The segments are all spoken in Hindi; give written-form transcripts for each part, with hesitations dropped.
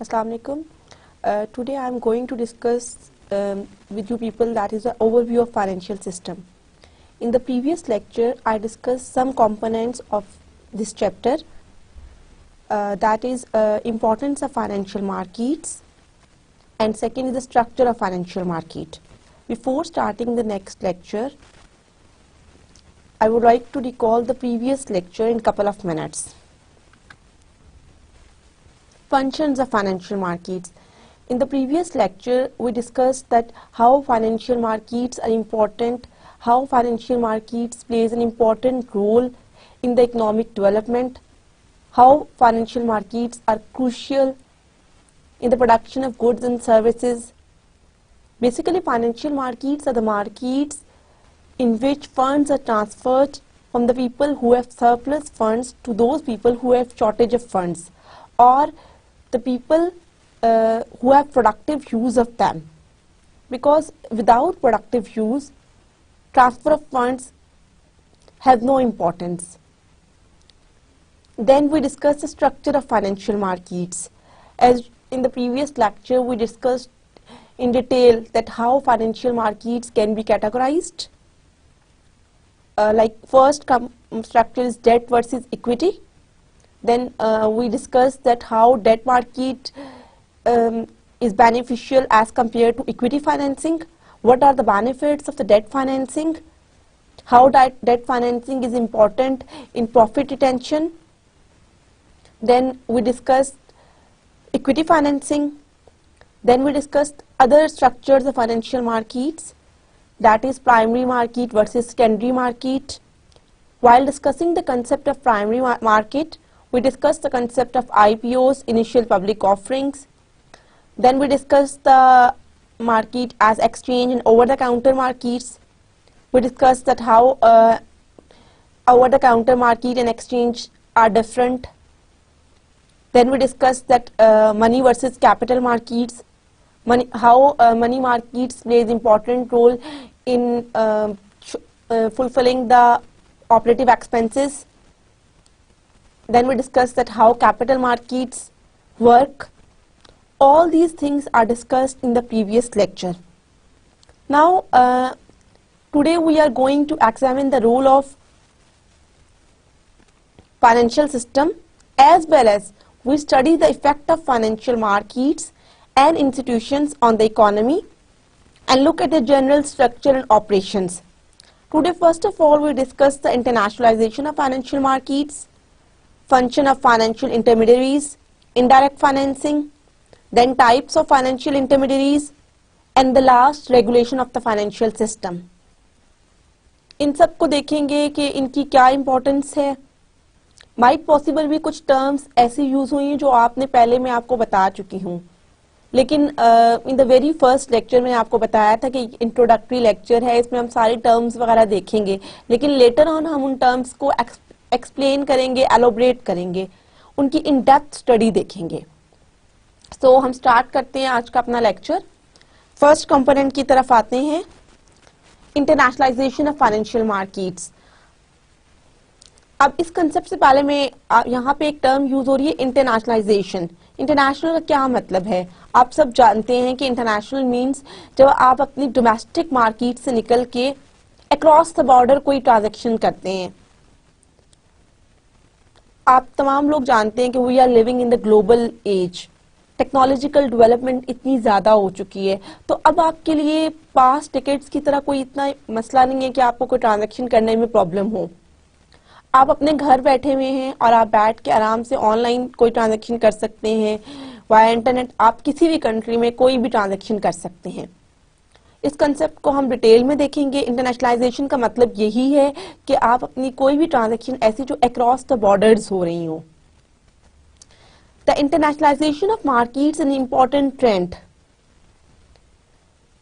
Assalamu alaikum. Today I am going to discuss with you people that is an overview of financial system. In the previous lecture I discussed some components of this chapter, that is importance of financial markets, and second is the structure of financial market. Before starting the next lecture, I would like to recall the previous lecture in couple of minutes. Functions of financial markets. In the previous lecture, we discussed that how financial markets are important, how financial markets plays an important role in the economic development, how financial markets are crucial in the production of goods and services. Basically, financial markets are the markets in which funds are transferred from the people who have surplus funds to those people who have shortage of funds, or the people who have productive use of them, because without productive use, transfer of funds has no importance. Then we discussed the structure of financial markets. As in the previous lecture, we discussed in detail that how financial markets can be categorized. Like first structure is debt versus equity. Then we discussed that how debt market is beneficial as compared to equity financing. What are the benefits of the debt financing? How debt financing is important in profit retention. Then we discussed equity financing. Then we discussed other structures of financial markets, that is primary market versus secondary market. While discussing the concept of primary market, we discussed the concept of IPOs, initial public offerings. Then we discussed the market as exchange and over-the-counter markets. We discussed that how over-the-counter market and exchange are different. Then we discussed that money versus capital markets, how money markets plays important role in fulfilling the operative expenses. Then we discussed that how capital markets work. All these things are discussed in the previous lecture. Now, today we are going to examine the role of financial system, as well as we study the effect of financial markets and institutions on the economy, and look at the general structure and operations. Today, first of all, we discuss the internationalization of financial markets, function of financial intermediaries, indirect financing, then types of financial intermediaries, and the last regulation of the financial system. इन सब को देखेंगे कि इनकी क्या इम्पोर्टेंस है. माइट पॉसिबल भी कुछ टर्म्स ऐसी यूज हुई हैं जो आपने पहले मैं आपको बता चुकी हूँ, लेकिन in the very first lecture में आपको बताया था कि इंट्रोडक्टरी लेक्चर है, इसमें हम सारे टर्म्स वगैरह देखेंगे, लेकिन लेटर ऑन हम उन टर्म्स को एक्सप्लेन करेंगे, एलोबरेट करेंगे, उनकी इन डेप्थ स्टडी देखेंगे. सो हम स्टार्ट करते हैं आज का अपना लेक्चर. फर्स्ट कंपोनेंट की तरफ आते हैं, इंटरनेशनलाइजेशन ऑफ फाइनेंशियल मार्केट्स. अब इस कंसेप्ट से पहले मैं यहाँ पे एक टर्म यूज हो रही है, इंटरनेशनलाइजेशन. इंटरनेशनल का क्या मतलब है? आप सब जानते हैं कि इंटरनेशनल मीन्स जब आप अपनी डोमेस्टिक मार्केट से निकल के अक्रॉस द बॉर्डर कोई ट्रांजैक्शन करते हैं. आप तमाम लोग जानते हैं कि we are living in the global age. Technological development इतनी ज़्यादा हो चुकी है, तो अब आपके लिए पास टिकट्स की तरह कोई इतना मसला नहीं है कि आपको कोई ट्रांजैक्शन करने में प्रॉब्लम हो. आप अपने घर बैठे हुए हैं और आप बैठ के आराम से ऑनलाइन कोई ट्रांजैक्शन कर सकते हैं वाया इंटरनेट. आप किसी भी कंट्री में कोई भी ट्रांजैक्शन कर सकते हैं. इस कंसेप्ट को हम डिटेल में देखेंगे. इंटरनेशनलाइजेशन का मतलब यही है कि आप अपनी कोई भी ट्रांजैक्शन ऐसी जो अक्रॉस द बॉर्डर्स हो रही हो. The internationalization of markets an important trend,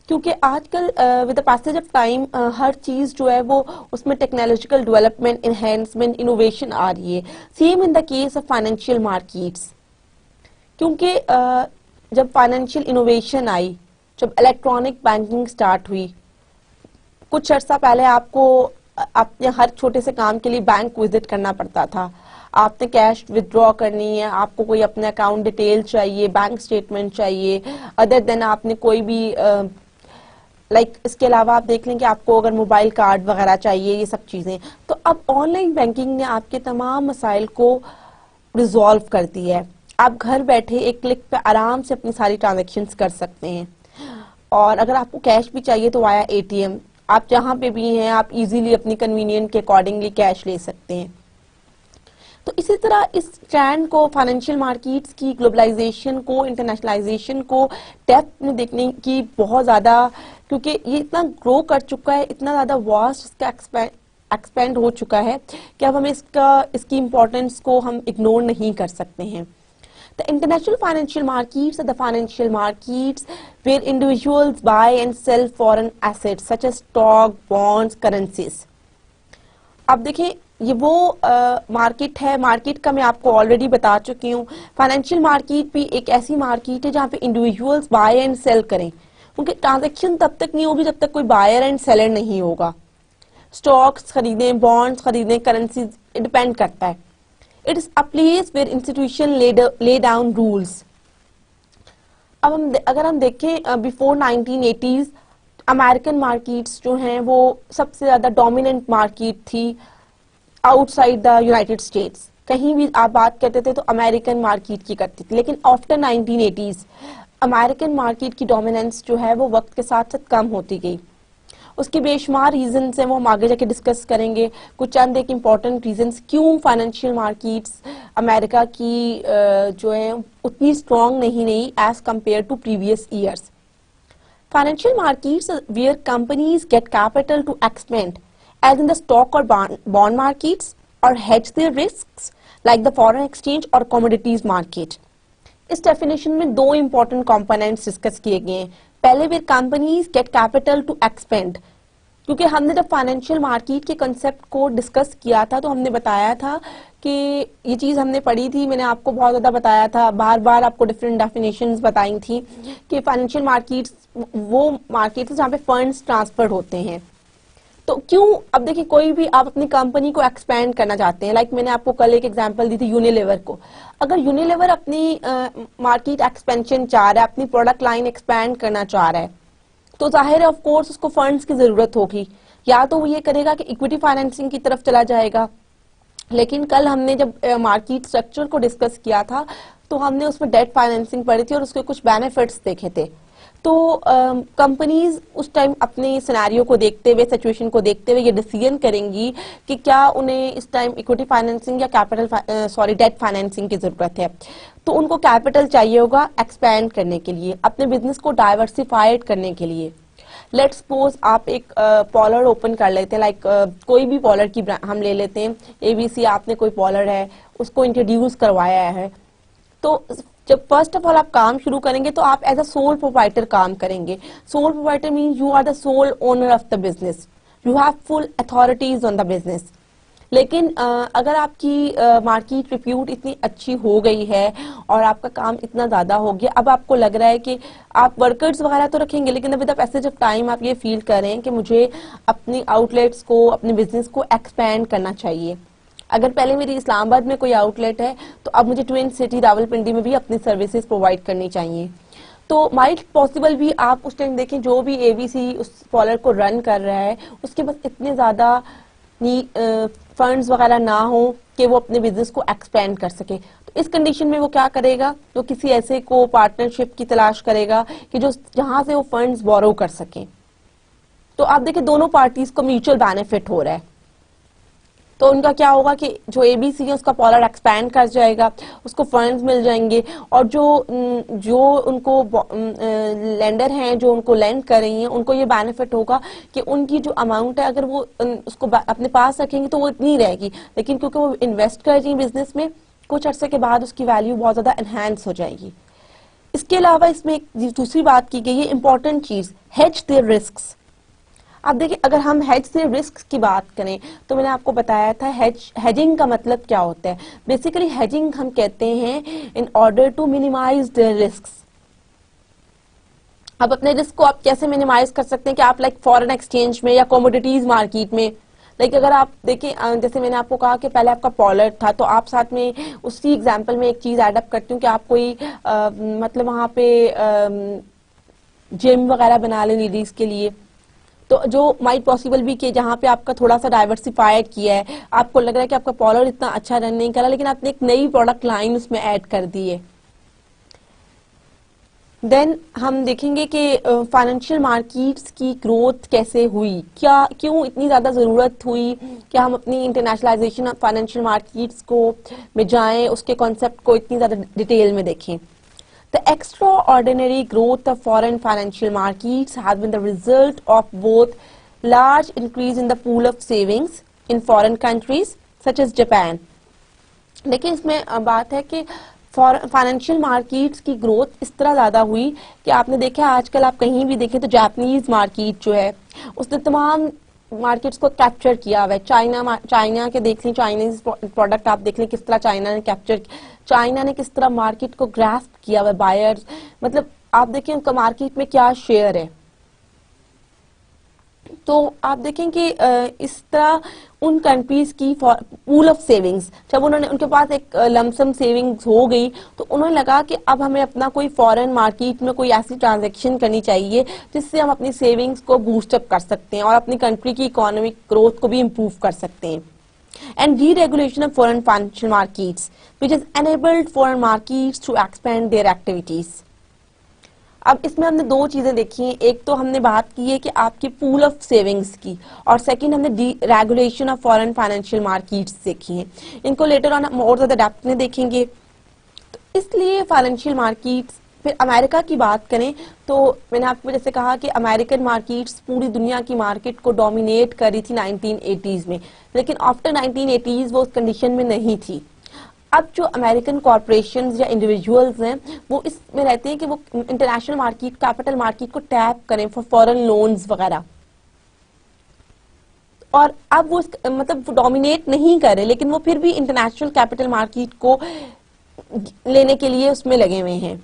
क्योंकि आजकल with the passage of time हर चीज़ जो है वो उसमें टेक्नोलॉजिकल डेवलपमेंट, इन्हेंसमेंट, इनोवेशन आ रही है. Same in the case of financial markets, क्योंकि जब फाइनेंशियल इनोवेशन आई, जब इलेक्ट्रॉनिक बैंकिंग स्टार्ट हुई, कुछ अर्सा पहले आपको अपने हर छोटे से काम के लिए बैंक विजिट करना पड़ता था. आपने कैश विथड्रॉ करनी है, आपको कोई अपने अकाउंट डिटेल चाहिए, बैंक स्टेटमेंट चाहिए, अदर देन आपने कोई भी इसके अलावा आप देख लें कि आपको अगर मोबाइल कार्ड वगैरह चाहिए, ये सब चीज़ें, तो अब ऑनलाइन बैंकिंग ने आपके तमाम मसाइल को रिजॉल्व कर दी है। आप घर बैठे एक क्लिक पे आराम से अपनी सारी ट्रांजैक्शंस कर सकते हैं। और अगर आपको कैश भी चाहिए तो वाया एटीएम, आप जहां पे भी हैं आप इजीली अपनी कन्वीनियंट के अकॉर्डिंगली कैश ले सकते हैं। तो इसी तरह इस ट्रेंड को, फाइनेंशियल मार्केट्स की ग्लोबलाइजेशन को, इंटरनेशनलाइजेशन को डेप्थ में देखने की बहुत ज़्यादा, क्योंकि ये इतना ग्रो कर चुका है, इतना ज़्यादा वास्ट इसका एक्सपेंड हो चुका है कि अब हमें इसकी इम्पोर्टेंस को हम इग्नोर नहीं कर सकते हैं। The international financial markets are the financial markets where individuals buy and sell foreign assets such as stock, bonds, currencies. अब देखें ये वो मार्केट है, मार्केट का मैं आपको ऑलरेडी बता चुकी हूँ। फाइनेंशियल मार्केट भी एक ऐसी मार्केट है जहाँ पे इंडिविजुअल्स बाय एंड सेल करें। उनके ट्रांजैक्शन तब तक नहीं होगी जब तक कोई बायर एंड सेलर नहीं होगा। स्टॉक्स खरीदें, बॉन्ड्स खरीदें, करेंसीज, डिपेंड करता है। It is a place where institution lay down rules. अब अगर हम देखें बिफोर 1980s अमेरिकन मार्केट्स जो हैं वो सबसे ज़्यादा डोमिनेंट मार्केट थी आउटसाइड द यूनाइटेड स्टेट्स। कहीं भी आप बात करते थे तो अमेरिकन मार्केट की करती थी, लेकिन आफ्टर 1980s अमेरिकन मार्केट की डोमिनेंस जो है वो वक्त के साथ साथ कम होती गई। उसके बेशुमार रीजंस हैं, वो हम आगे जाके डिस्कस करेंगे। कुछ चंद एक इम्पॉर्टेंट रीजंस क्यों फाइनेंशियल मार्केट्स अमेरिका की जो है उतनी स्ट्रॉन्ग नहीं रही as compare to previous years. Financial markets where companies get capital to expand as in the stock और बॉन्ड मार्केट्स और hedge their risks like the foreign exchange और कमोडिटीज मार्केट। इस डेफिनेशन में दो इंपॉर्टेंट कंपोनेंट्स डिस्कस किए गए हैं। पहले where companies get capital to expand, क्योंकि हमने जब फाइनेंशियल मार्केट के कंसेप्ट को डिस्कस किया था तो हमने बताया था कि ये चीज़ हमने पढ़ी थी, मैंने आपको बहुत ज़्यादा बताया था, बार बार आपको डिफरेंट डेफिनेशंस बताई थी कि फाइनेंशियल मार्केट्स वो मार्केट जहाँ पे फंड्स ट्रांसफर होते हैं। तो क्यों, अब देखिए कोई भी आप अपनी कंपनी को एक्सपेंड करना चाहते हैं, लाइक मैंने आपको कल एक एग्जांपल दी थी यूनिलीवर को। अगर यूनिलीवर अपनी मार्केट एक्सपेंशन चाह रहा है, अपनी प्रोडक्ट लाइन एक्सपेंड करना चाह रहा है, तो जाहिर है ऑफ कोर्स उसको फंड्स की जरूरत होगी। या तो वो ये करेगा कि इक्विटी फाइनेंसिंग की तरफ चला जाएगा, लेकिन कल हमने जब मार्केट स्ट्रक्चर को डिस्कस किया था तो हमने उसमें डेट फाइनेंसिंग पढ़ी थी और उसके कुछ बेनिफिट्स देखे थे। तो कंपनीज उस टाइम अपने सिनेरियो को देखते हुए, सिचुएशन को देखते हुए ये डिसीजन करेंगी कि क्या उन्हें इस टाइम इक्विटी फाइनेंसिंग या डेट फाइनेंसिंग की जरूरत है। तो उनको कैपिटल चाहिए होगा एक्सपैंड करने के लिए, अपने बिजनेस को डाइवर्सिफाइड करने के लिए। लेट्स सपोज आप एक पॉलर ओपन कर लेते हैं, लाइक कोई भी पॉलर की हम ले लेते हैं, एबीसी, आपने कोई पॉलर है उसको इंट्रोड्यूस करवाया है। तो जब फर्स्ट ऑफ ऑल आप काम शुरू करेंगे तो आप एज अ सोल प्रोप्राइटर काम करेंगे। Sole proprietor mean you are the sole owner of the business, you have full authorities on the business. लेकिन अगर आपकी मार्केट रिप्यूट इतनी अच्छी हो गई है और आपका काम इतना ज़्यादा हो गया, अब आपको लग रहा है कि आप वर्कर्स वगैरह तो रखेंगे, लेकिन अभी द पैसेज ऑफ टाइम आप ये फील कर रहे हैं कि मुझे अपनी आउटलेट्स को, अपने बिजनेस को एक्सपैंड करना चाहिए। अगर पहले मेरी इस्लामाबाद में कोई आउटलेट है तो अब मुझे ट्विन सिटी रावलपिंडी में भी अपनी सर्विसेज प्रोवाइड करनी चाहिए। तो माइट पॉसिबल भी आप उस टाइम देखें जो भी एबीसी उस पॉलर को रन कर रहा है उसके पास इतने ज़्यादा फंड्स वगैरह ना हो कि वो अपने बिजनेस को एक्सपेंड कर सके। तो इस कंडीशन में वो क्या करेगा, तो किसी ऐसे को पार्टनरशिप की तलाश करेगा कि जो जहां से वो फंड्स बोरो कर सके। तो आप देखिए दोनों पार्टीज को म्यूचुअल बेनिफिट हो रहा है। तो उनका क्या होगा कि जो एबीसी है उसका पॉलर एक्सपैंड कर जाएगा, उसको फंड्स मिल जाएंगे, और जो उनको लेंडर हैं जो उनको लेंड कर रही हैं उनको ये बेनिफिट होगा कि उनकी जो अमाउंट है अगर वो उसको अपने पास रखेंगे तो वो इतनी रहेगी, लेकिन क्योंकि वो इन्वेस्ट कर रही है बिजनेस में, कुछ अर्से के बाद उसकी वैल्यू बहुत ज्यादा एनहांस हो जाएगी। इसके अलावा इसमें एक दूसरी बात की गई है, इंपॉर्टेंट चीज, हेज देयर रिस्क्स। अब देखिए अगर हम हेज से रिस्क की बात करें तो मैंने आपको बताया था हेजिंग का मतलब क्या होता है। बेसिकली हेजिंग हम कहते हैं in order to minimise the risks. अब अपने रिस्क को आप कैसे मिनिमाइज कर सकते हैं कि आप लाइक फॉरेन एक्सचेंज में या कमोडिटीज मार्केट में, लाइक अगर आप देखें, जैसे मैंने आपको कहा कि पहले आपका पॉलर था, तो आप साथ में उसी एग्जाम्पल में एक चीज एडअप करती हूँ कि आप कोई मतलब वहां पे जिम वगैरह बना लें लेडीज के लिए, तो जो माइट पॉसिबल भी कि जहाँ पे आपका थोड़ा सा डाइवर्सिफाइड किया है, आपको लग रहा है कि आपका पॉलर इतना अच्छा रन नहीं कर रहा, लेकिन आपने एक नई प्रोडक्ट लाइन उसमें ऐड कर दी है। देन हम देखेंगे कि फाइनेंशियल मार्केट्स की ग्रोथ कैसे हुई, क्या क्यों इतनी ज्यादा जरूरत हुई कि हम अपनी इंटरनेशनलाइजेशन ऑफ फाइनेंशियल मार्केट्स को में जाएं, उसके कॉन्सेप्ट को इतनी ज्यादा डिटेल में देखें। The extraordinary growth of foreign financial markets has been the result of both large increase in the pool of savings in foreign countries such as Japan. देखिए इसमें बात है कि फाइनेंशियल मार्केट्स की ग्रोथ इस तरह ज्यादा हुई कि आपने देखा आजकल आप कहीं भी देखें तो जापानीज मार्केट जो है उसने तमाम मार्केट्स को कैप्चर किया हुआ है। चाइना के देख लें, चाइनीज प्रोडक्ट आप देख लें किस तरह चाइना ने किस तरह मार्केट को ग्रास्प किया हुआ है, बायर्स मतलब आप देखें उनका मार्केट में क्या शेयर है। तो आप देखें कि इस तरह उन कंट्रीज की पूल ऑफ सेविंग्स, जब उनके पास एक लमसम सेविंग्स हो गई तो उन्हें लगा कि अब हमें अपना कोई फॉरेन मार्केट में कोई ऐसी ट्रांजैक्शन करनी चाहिए जिससे हम अपनी सेविंग्स को बूस्ट अप कर सकते हैं और अपनी कंट्री की इकोनॉमिक ग्रोथ को भी इम्प्रूव कर सकते हैं। And deregulation of foreign financial markets, which has enabled foreign markets to expand their activities. अब इसमें हमने दो चीजें देखी हैं, एक तो हमने बात की है कि आपकी पूल ऑफ सेविंग्स की, और सेकंड हमने regulation of foreign financial markets देखी हैं। इनको लेटर ऑन और ज्यादा डेप्थ में देखेंगे। तो इसलिए फाइनेंशियल मार्केट्स, फिर अमेरिका की बात करें तो मैंने आपको जैसे कहा कि अमेरिकन मार्केट्स पूरी दुनिया की मार्केट को डोमिनेट कर रही थी 1980s में, लेकिन आफ्टर 1980s वो उस कंडीशन में नहीं थी। अब जो अमेरिकन कॉर्पोरेशंस या इंडिविजुअल्स हैं वो इसमें रहते हैं कि वो इंटरनेशनल मार्केट, कैपिटल मार्केट को टैप करें फॉर फॉरेन लोन्स वगैरह, और अब वो मतलब डोमिनेट नहीं करे लेकिन वो फिर भी इंटरनेशनल कैपिटल मार्केट को लेने के लिए उसमें लगे हुए हैं।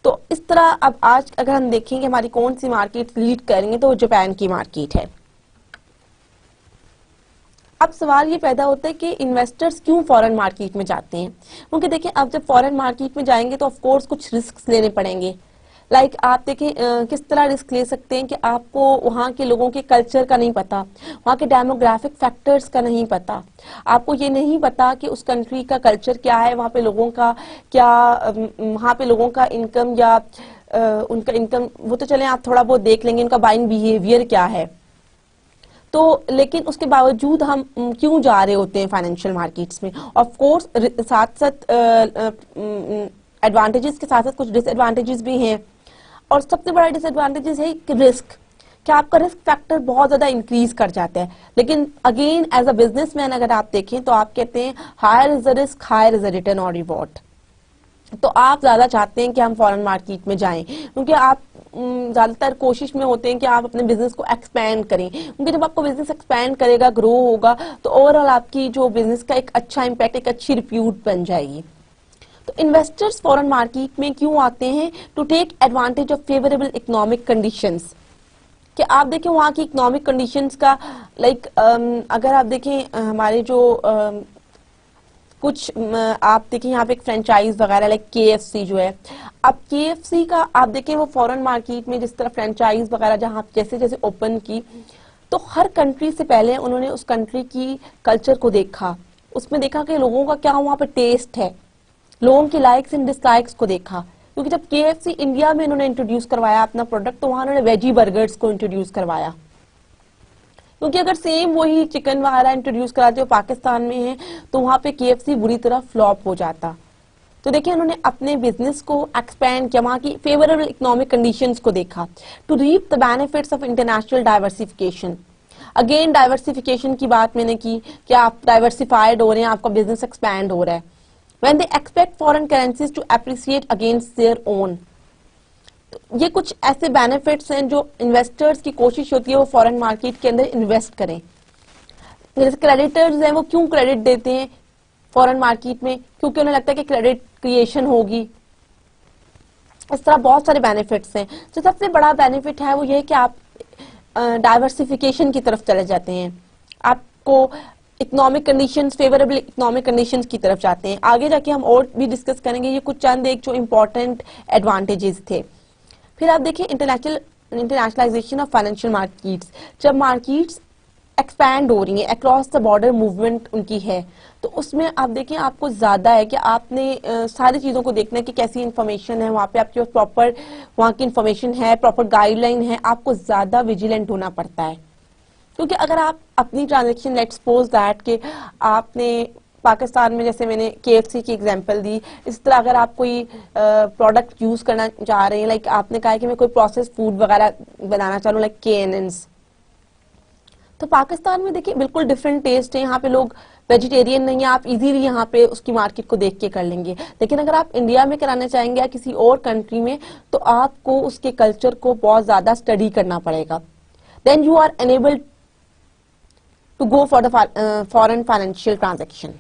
तो इस तरह अब आज अगर हम देखेंगे हमारी कौन सी मार्केट लीड करेंगे तो वो जापान की मार्केट है। अब सवाल ये पैदा होता है कि इन्वेस्टर्स क्यों फॉरेन मार्केट में जाते हैं, क्योंकि देखिए अब जब फॉरेन मार्केट में जाएंगे तो ऑफ कोर्स कुछ रिस्क लेने पड़ेंगे। लाइक आप देखें किस तरह रिस्क ले सकते हैं कि आपको वहाँ के लोगों के कल्चर का नहीं पता, वहाँ के डेमोग्राफिक फैक्टर्स का नहीं पता, आपको ये नहीं पता कि उस कंट्री का कल्चर क्या है, वहाँ पे लोगों का क्या, वहाँ पे लोगों का इनकम या उनका इनकम वो तो चले आप थोड़ा बहुत देख लेंगे, उनका बाइंग बिहेवियर क्या है। तो लेकिन उसके बावजूद हम क्यों जा रहे होते हैं फाइनेंशियल मार्केट्स में? ऑफ कोर्स साथ साथ एडवांटेजेस के साथ साथ कुछ डिसएडवांटेजेस भी हैं, और सबसे बड़ा डिसएडवांटेजेस है कि रिस्क, कि आपका रिस्क फैक्टर बहुत ज्यादा इंक्रीज कर जाता है। लेकिन अगेन एज अ बिजनेसमैन अगर आप देखें तो आप कहते हैं higher is the risk, higher is the return और रिवॉर्ड। तो आप ज्यादा चाहते हैं कि हम फॉरेन मार्केट में जाएं, क्योंकि आप ज्यादातर कोशिश में होते हैं कि आप अपने बिजनेस को एक्सपैंड करें, क्योंकि जब आपको बिजनेस एक्सपैंड करेगा, ग्रो होगा, तो ओवरऑल आपकी जो बिजनेस का एक अच्छा इम्पैक्ट, एक अच्छी रिप्यूट बन जाएगी। तो इन्वेस्टर्स फॉरेन मार्केट में क्यों आते हैं? To take advantage of favourable economic conditions, कि आप देखें वहाँ की इकोनॉमिक कंडीशंस का, लाइक अगर आप देखें हमारे जो कुछ आप देखें यहाँ पे एक फ्रेंचाइज वगैरह लाइक KFC जो है, अब KFC का आप देखें वो फॉरेन मार्केट में जिस तरह फ्रेंचाइज वगैरह जहाँ जैसे जैसे ओपन की, तो हर कंट्री से पहले उन्होंने उस कंट्री की कल्चर को देखा, उसमें देखा कि लोगों का क्या वहाँ पे टेस्ट है, लोगों की लाइक्स एंड डिसलाइक्स को देखा। क्योंकि जब KFC इंडिया में उन्होंने इंट्रोड्यूस करवाया अपना प्रोडक्ट, तो वहां उन्होंने वेजी बर्गर्स को इंट्रोड्यूस करवाया, क्योंकि अगर सेम वही चिकन वगैरह इंट्रोड्यूस कराते हो पाकिस्तान में है तो वहां पे KFC बुरी तरह फ्लॉप हो जाता। तो देखिए उन्होंने अपने बिजनेस को एक्सपैंड किया, वहां की फेवरेबल इकोनॉमिक कंडीशंस को देखा, to reap the benefits of international diversification. Again diversification की बात मैंने की कि आप डाइवर्सिफाइड हो रहे हैं, आपका बिजनेस एक्सपैंड हो रहा है। When they expect foreign currencies to appreciate against their own, ये कुछ ऐसे बेनिफिट्स हैं जो इन्वेस्टर्स की कोशिश होती है वो फॉरेन मार्केट के अंदर इन्वेस्ट करें। जैसे क्रेडिटर्स हैं, वो क्यों क्रेडिट देते हैं फॉरेन मार्केट में? क्योंकि उन्हें लगता है कि क्रेडिट क्रिएशन होगी। इस तरह बहुत सारे बेनिफिट्स हैं। जो सबसे बड़ा बेनिफिट है वो ये है कि आप डाइवर्सिफिकेशन की तरफ चले जाते हैं, आप को economic conditions, favourable economic conditions की तरफ जाते हैं। आगे जाके हम और भी डिस्कस करेंगे, ये कुछ चंद एक जो इम्पोर्टेंट एडवांटेजेस थे। फिर आप देखिए इंटरनेशनलाइजेशन ऑफ फाइनेंशियल मार्केट्स। जब मार्केट्स एक्सपैंड हो रही है, अक्रॉस द बॉर्डर मूवमेंट उनकी है, तो उसमें आप देखिए आपको ज्यादा है कि आपने सारी चीजों को देखना है कि कैसी इन्फॉर्मेशन है वहाँ पे, आपके पास प्रॉपर वहाँ की इन्फॉर्मेशन है, प्रॉपर गाइडलाइन है, आपको ज्यादा विजिलेंट होना पड़ता है। क्योंकि अगर आप अपनी ट्रांजेक्शन, लेट्स सपोज दैट कि आपने पाकिस्तान में, जैसे मैंने KFC की एग्जांपल दी, इस तरह अगर आप कोई प्रोडक्ट यूज करना चाह रहे हैं, लाइक आपने कहा है कि मैं कोई प्रोसेस फूड वगैरह बनाना चाह रहा हूँ, लाइक KNNs, तो पाकिस्तान में देखिए बिल्कुल डिफरेंट टेस्ट है। यहाँ पे लोग वेजिटेरियन नहीं है, आप इजीली यहाँ पे उसकी मार्केट को देख के कर लेंगे। लेकिन अगर आप इंडिया में कराना चाहेंगे या किसी और कंट्री में, तो आपको उसके कल्चर को बहुत ज्यादा स्टडी करना पड़ेगा। Then you are unable to go for the foreign financial transaction.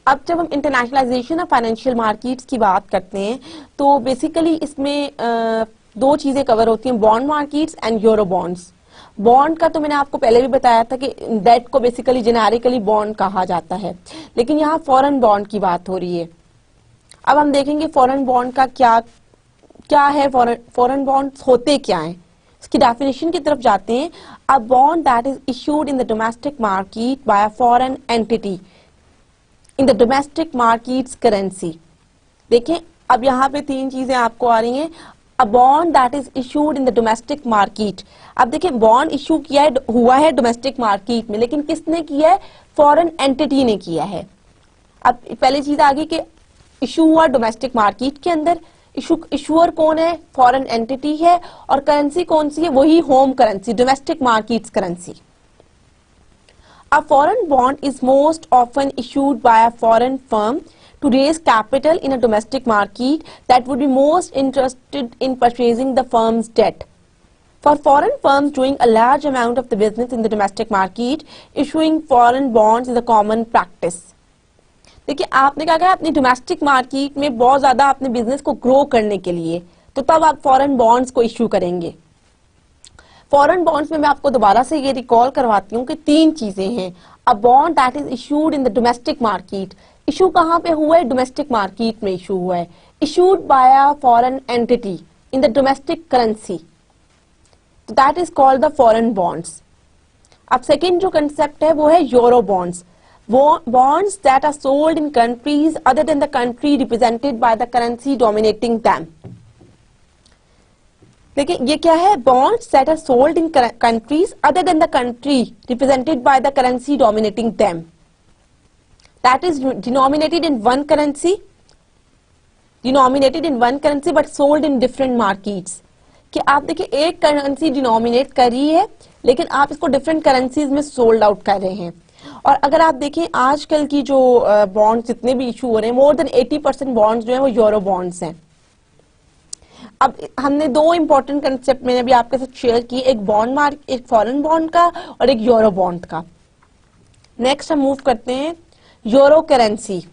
अब जब हम इंटरनेशनलाइजेशन ऑफ फाइनेंशियल मार्केट्स की बात करते हैं, तो बेसिकली इसमें दो चीजें कवर होती हैं, bond markets and euro bonds. Bond का तो मैंने आपको पहले भी बताया था कि डेट को बेसिकली जेनेरिकली बॉन्ड कहा जाता है, लेकिन यहाँ फॉरेन बॉन्ड की बात हो रही है। अब हम देखेंगे फॉरेन बॉन्ड का क्या क्या है, फॉरेन बॉन्ड्स होते क्या हैं, इसकी डेफिनेशन की तरफ जाते हैं। A bond that is issued in the domestic market by a foreign entity in the domestic markets currency. देखिए अब यहाँ पे तीन चीजें आपको आ रही हैं। A bond that is issued in the domestic market. अब देखिए बॉन्ड इशू किया है, हुआ है डोमेस्टिक मार्केट में, लेकिन किसने किया है? फॉरेन एंटिटी ने किया है। अब पहली चीज आ गई कि इशू हुआ डोमेस्टिक मार्केट के अंदर, इशूअर कौन है? फॉरेन एंटिटी है, और करेंसी कौन सी है? वही home currency, domestic markets currency. A foreign bond is most often issued by a foreign firm to raise capital in a domestic market that would be most interested in purchasing the firm's debt. For foreign firms doing a large amount of the business in the domestic market, issuing foreign bonds is a common practice. देखिए आपने क्या कहा, अपनी डोमेस्टिक मार्केट में बहुत ज्यादा अपने बिजनेस को ग्रो करने के लिए, तो तब आप फॉरेन बॉन्ड्स को इश्यू करेंगे। फॉरेन बॉन्ड्स में मैं आपको दोबारा से ये रिकॉल करवाती हूँ कि तीन चीजें हैं। A bond that is issued in the domestic market, issue कहाँ पे हुआ है? डोमेस्टिक मार्केट में इशू हुआ है। Issued by a foreign entity in the domestic currency, that is called the foreign bonds. अब सेकेंड जो कंसेप्ट है वो है euro bonds, bonds that are sold in countries other than the country represented by the currency dominating them. देखिए ये क्या है? bonds that are sold in countries other than the country represented by the currency dominating them, that is denominated in one currency but sold in different markets। कि आप देखिए एक करेंसी डिनोमिनेट कर रही है, लेकिन आप इसको डिफरेंट करेंसीज में सोल्ड आउट कर रहे हैं। और अगर आप देखें आजकल की जो बॉन्ड्स जितने भी इशू हो रहे हैं, मोर देन 80% बॉन्ड्स जो है वो यूरो बॉन्ड्स हैं। अब हमने दो इंपॉर्टेंट कंसेप्ट मैंने भी आपके साथ शेयर किए, एक फॉरेन बॉन्ड का और एक यूरो बॉन्ड का। नेक्स्ट हम मूव करते हैं euro currency.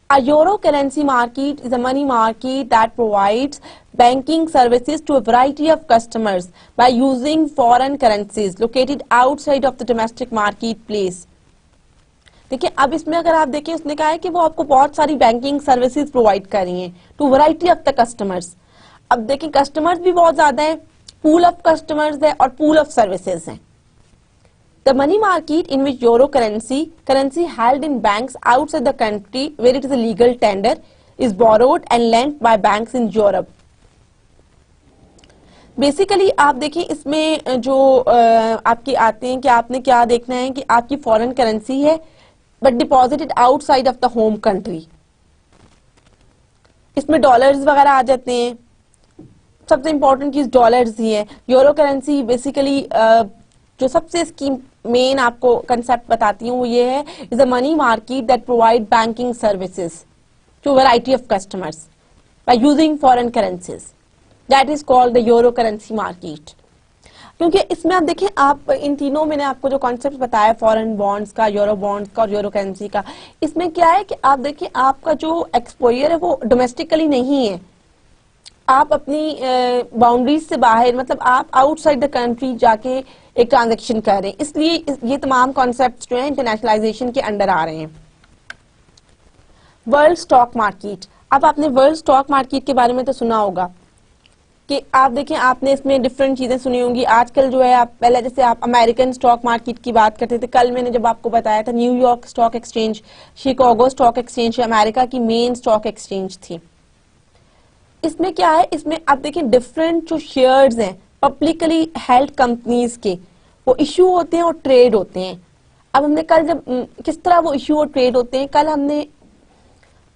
A euro currency market is a money market that provides banking services to a variety of customers by using foreign currencies located outside of the domestic marketplace. देखिए अब इसमें अगर आप देखें, उसने कहा है कि वो आपको बहुत सारी बैंकिंग सर्विसेज प्रोवाइड कर रही हैं to variety of the customers. अब देखिए कस्टमर्स भी बहुत ज्यादा है, पूल ऑफ कस्टमर्स है और पूल ऑफ सर्विसेज हैं। The money market in which euro currency held in banks outside the country where it is a legal tender is borrowed and lent by banks in Europe. Basically आप देखिए इसमें जो आपके आते हैं कि आपने क्या देखना है कि आपकी फॉरेन करेंसी है but deposited outside of the home country. इसमें डॉलर्स वगैरह आ जाते हैं, सबसे इंपॉर्टेंट चीज डॉलर्स ही है। यूरो करेंसी बेसिकली जो सबसे स्कीम मेन आपको कंसेप्ट बताती हूँ वो ये है, is a money market that provide banking services to variety of customers by using foreign currencies, that is called the euro currency market. क्योंकि इसमें आप देखिए, आप इन तीनों मैंने आपको जो कॉन्सेप्ट बताया, फॉरेन बॉन्ड्स का, यूरो बॉन्ड्स का और यूरो करेंसी का, इसमें क्या है कि आप देखिए आपका जो एक्सपोजर है वो डोमेस्टिकली नहीं है, आप अपनी बाउंड्रीज से बाहर, मतलब आप आउटसाइड द कंट्री जाके एक ट्रांजैक्शन कर रहे हैं, इसलिए ये तमाम कॉन्सेप्ट्स जो हैं इंटरनेशनलाइजेशन के अंडर आ रहे हैं। वर्ल्ड स्टॉक मार्केट, अब आपने वर्ल्ड स्टॉक मार्केट के बारे में तो सुना होगा कि आप देखें, आपने इसमें डिफरेंट चीजें सुनी होंगी। आजकल जो है, आप पहले जैसे आप अमेरिकन स्टॉक मार्केट की बात करते थे, कल मैंने जब आपको बताया था New York stock exchange, Chicago stock exchange America की मेन स्टॉक एक्सचेंज थी। इसमें क्या है, इसमें आप देखें डिफरेंट जो शेयर्स हैं पब्लिकली हेल्ड कंपनीज के, वो इश्यू होते हैं और ट्रेड होते हैं। अब हमने कल जब किस तरह वो इश्यू और ट्रेड होते हैं, कल हमने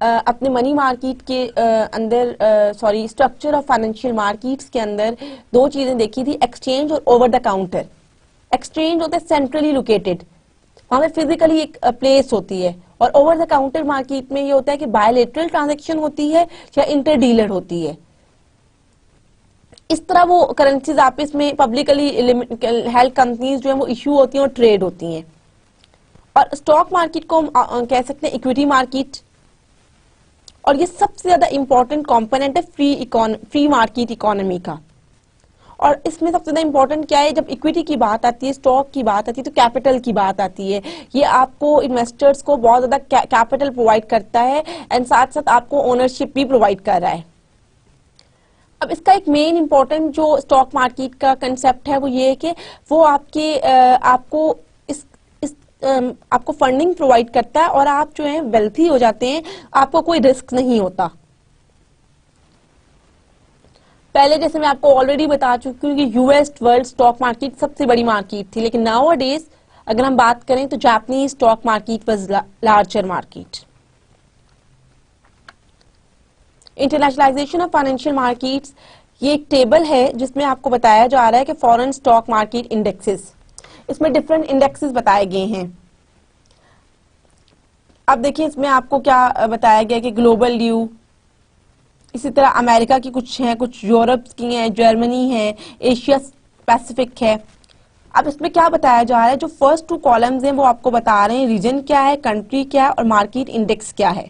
अपने मनी मार्केट के अंदर, sorry, structure of financial markets के अंदर दो चीजें देखी थी, एक्सचेंज और ओवर द काउंटर। एक्सचेंज होता है सेंट्रली लोकेटेड, वहां पे फिजिकली एक प्लेस होती है, और ओवर द काउंटर मार्केट में ये होता है कि बायलेटरल ट्रांजैक्शन होती है या इंटर डीलर होती है। इस तरह वो करेंसीज आपस में पब्लिकली हेल्ड कंपनीज जो है वो इश्यू होती हैं और ट्रेड होती हैं। और स्टॉक मार्केट को हम कह सकते हैं इक्विटी मार्केट, और ये सबसे ज्यादा इंपॉर्टेंट कंपोनेंट है फ्री मार्केट इकोनॉमी का। और इसमें सबसे ज्यादा इंपॉर्टेंट क्या है, जब इक्विटी की बात आती है, स्टॉक की बात आती है, तो कैपिटल की बात आती है। ये आपको इन्वेस्टर्स को बहुत ज्यादा कैपिटल प्रोवाइड करता है, एंड साथ साथ आपको ओनरशिप भी प्रोवाइड कर रहा है। अब इसका एक मेन इंपॉर्टेंट जो स्टॉक मार्केट का कंसेप्ट है वो ये है कि वो आपको फंडिंग प्रोवाइड करता है, और आप जो है वेल्थी हो जाते हैं, आपको कोई रिस्क नहीं होता। पहले जैसे मैं आपको ऑलरेडी बता चुकी हूँ कि यूएस वर्ल्ड स्टॉक मार्केट सबसे बड़ी मार्केट थी, लेकिन नाउ डेज अगर हम बात करें तो Japanese stock market was larger market. Internationalisation of financial markets, ये एक टेबल है जिसमें आपको बताया जा रहा है कि फॉरेन स्टॉक मार्केट इंडेक्सेस, इसमें डिफरेंट इंडेक्सेस बताए गए हैं। अब देखिए इसमें आपको क्या बताया गया कि ग्लोबल ड्यू, इसी तरह अमेरिका की कुछ हैं, कुछ यूरोप की हैं, जर्मनी है, एशिया पैसिफिक है। अब इसमें क्या बताया जा रहा है, जो फर्स्ट टू कॉलम्स हैं वो आपको बता रहे हैं रीजन क्या है, कंट्री क्या है और मार्केट इंडेक्स क्या है।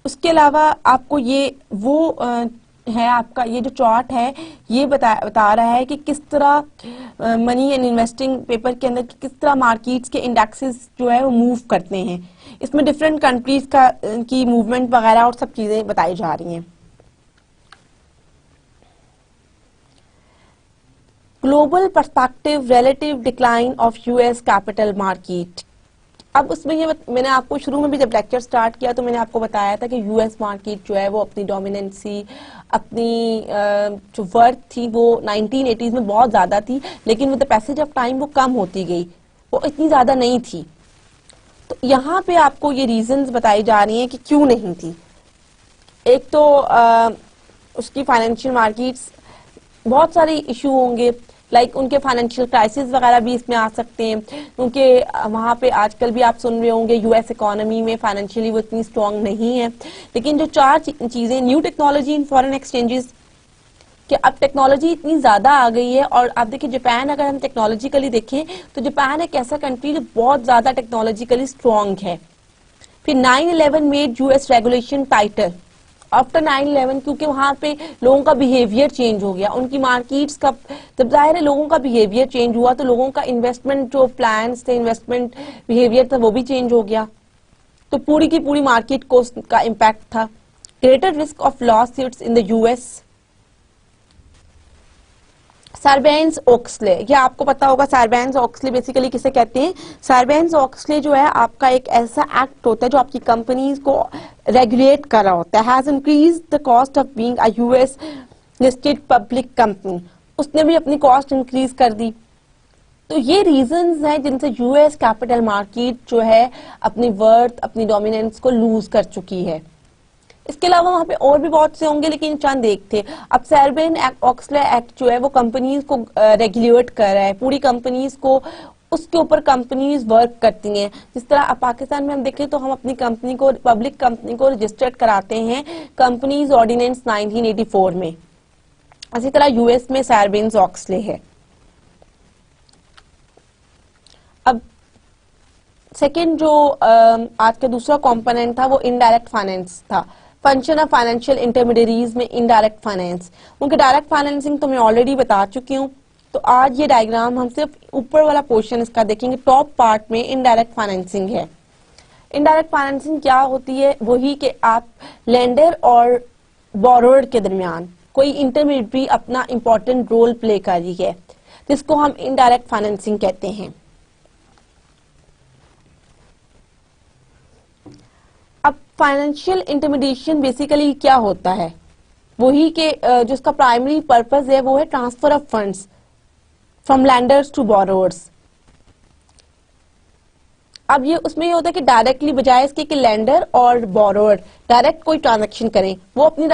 उसके अलावा आपको ये वो है, आपका ये जो चार्ट है ये बता रहा है कि किस तरह मनी एंड इन्वेस्टिंग पेपर के अंदर किस तरह मार्केट्स के इंडेक्सेस जो है वो मूव करते हैं। इसमें डिफरेंट कंट्रीज की मूवमेंट वगैरह और सब चीजें बताई जा रही हैं। Global perspective relative decline of US Capitol market. अब उसमें ये मैंने आपको शुरू में भी जब लेक्चर स्टार्ट किया तो मैंने आपको बताया था कि यूएस मार्केट जो है वो अपनी डोमिनेंसी, अपनी जो वर्थ थी वो 1980s में बहुत ज्यादा थी, लेकिन with the passage of time वो कम होती गई, वो इतनी ज्यादा नहीं थी। तो यहाँ पे आपको ये रीजंस बताई जा रही हैं कि क्यों नहीं थी। एक तो उसकी फाइनेंशियल मार्केट्स, बहुत सारे इशू होंगे, लाइक उनके फाइनेंशियल क्राइसिस वगैरह भी इसमें आ सकते हैं, क्योंकि वहां पे आजकल भी आप सुन रहे होंगे यूएस इकोनॉमी में फाइनेंशियली वो इतनी स्ट्रांग नहीं है। लेकिन जो चार चीजें, new technology in foreign exchanges, कि अब टेक्नोलॉजी इतनी ज्यादा आ गई है। और आप देखिए जापान, अगर हम टेक्नोलॉजिकली देखें तो जापान एक ऐसा कंट्री जो बहुत ज्यादा टेक्नोलॉजिकली स्ट्रांग है। फिर 9/11 मेड यूएस रेगुलेशन टाइटर आफ्टर 9/11, क्योंकि वहां पे लोगों का बिहेवियर चेंज हो गया, उनकी मार्केट्स का, जब जाहिर है लोगों का बिहेवियर चेंज हुआ तो लोगों का इन्वेस्टमेंट जो प्लान्स थे, इन्वेस्टमेंट बिहेवियर था, वो भी चेंज हो गया। तो पूरी की पूरी मार्केट को का इम्पैक्ट था। Greater risk of lawsuits in the US. Sarbanes Oxley, ये आपको पता होगा सार्बेन्स ओक्सले बेसिकली किसे कहते हैं। सार्बेन्स ओक्सले जो है आपका एक ऐसा एक्ट होता है जो आपकी कंपनीज को रेगुलेट कर रहा होता है। Has increase the cost of being a US listed public company, उसने भी अपनी कॉस्ट इंक्रीज कर दी। तो ये रीजंस हैं जिनसे यूएस कैपिटल मार्केट जो है अपनी वर्थ, अपनी डोमिनेंस को लूज कर चुकी है। इसके अलावा वहां पे और भी बहुत से होंगे, लेकिन चंद एक थे। अब सार्बेन-ओक्सले एक्ट जो है वो कंपनीज को रेगुलेट कर रहा है, पूरी कंपनीज को, उसके ऊपर कंपनीज वर्क करती हैं। जिस तरह अब पाकिस्तान में हम देखें तो हम अपनी कंपनी को, पब्लिक कंपनी को रजिस्टर्ड कराते हैं कंपनीज ऑर्डिनेंस 1984 में, इसी तरह यूएस में सार्बेन-ओक्सले है। अब सेकेंड जो आज का दूसरा कंपोनेंट था वो इनडायरेक्ट फाइनेंस था। फंक्शन ऑफ फाइनेंशियल इंटरमीडियरीज में इनडायरेक्ट फाइनेंस, उनके डायरेक्ट फाइनेंसिंग तो मैं ऑलरेडी बता चुकी हूँ। तो आज ये डायग्राम हम सिर्फ ऊपर वाला पोर्शन इसका देखेंगे। टॉप पार्ट में इनडायरेक्ट फाइनेंसिंग है। इनडायरेक्ट फाइनेंसिंग क्या होती है? वही कि आप लेंडर और बोरोअर के दरमियान कोई इंटरमीडिएटरी अपना इंपॉर्टेंट रोल प्ले कर रही है, जिसको हम इनडायरेक्ट फाइनेंसिंग कहते हैं। अब फाइनेंशियल इंटरमीडिएशन बेसिकली क्या होता है? वही के जो उसका प्राइमरी पर्पस है वो है transfer of funds from lenders to borrowers. अब ये उसमें ये होता है कि डायरेक्टली बजाय इसके कि लैंडर और बोरोअर डायरेक्ट कोई ट्रांजैक्शन करें, वो अपनी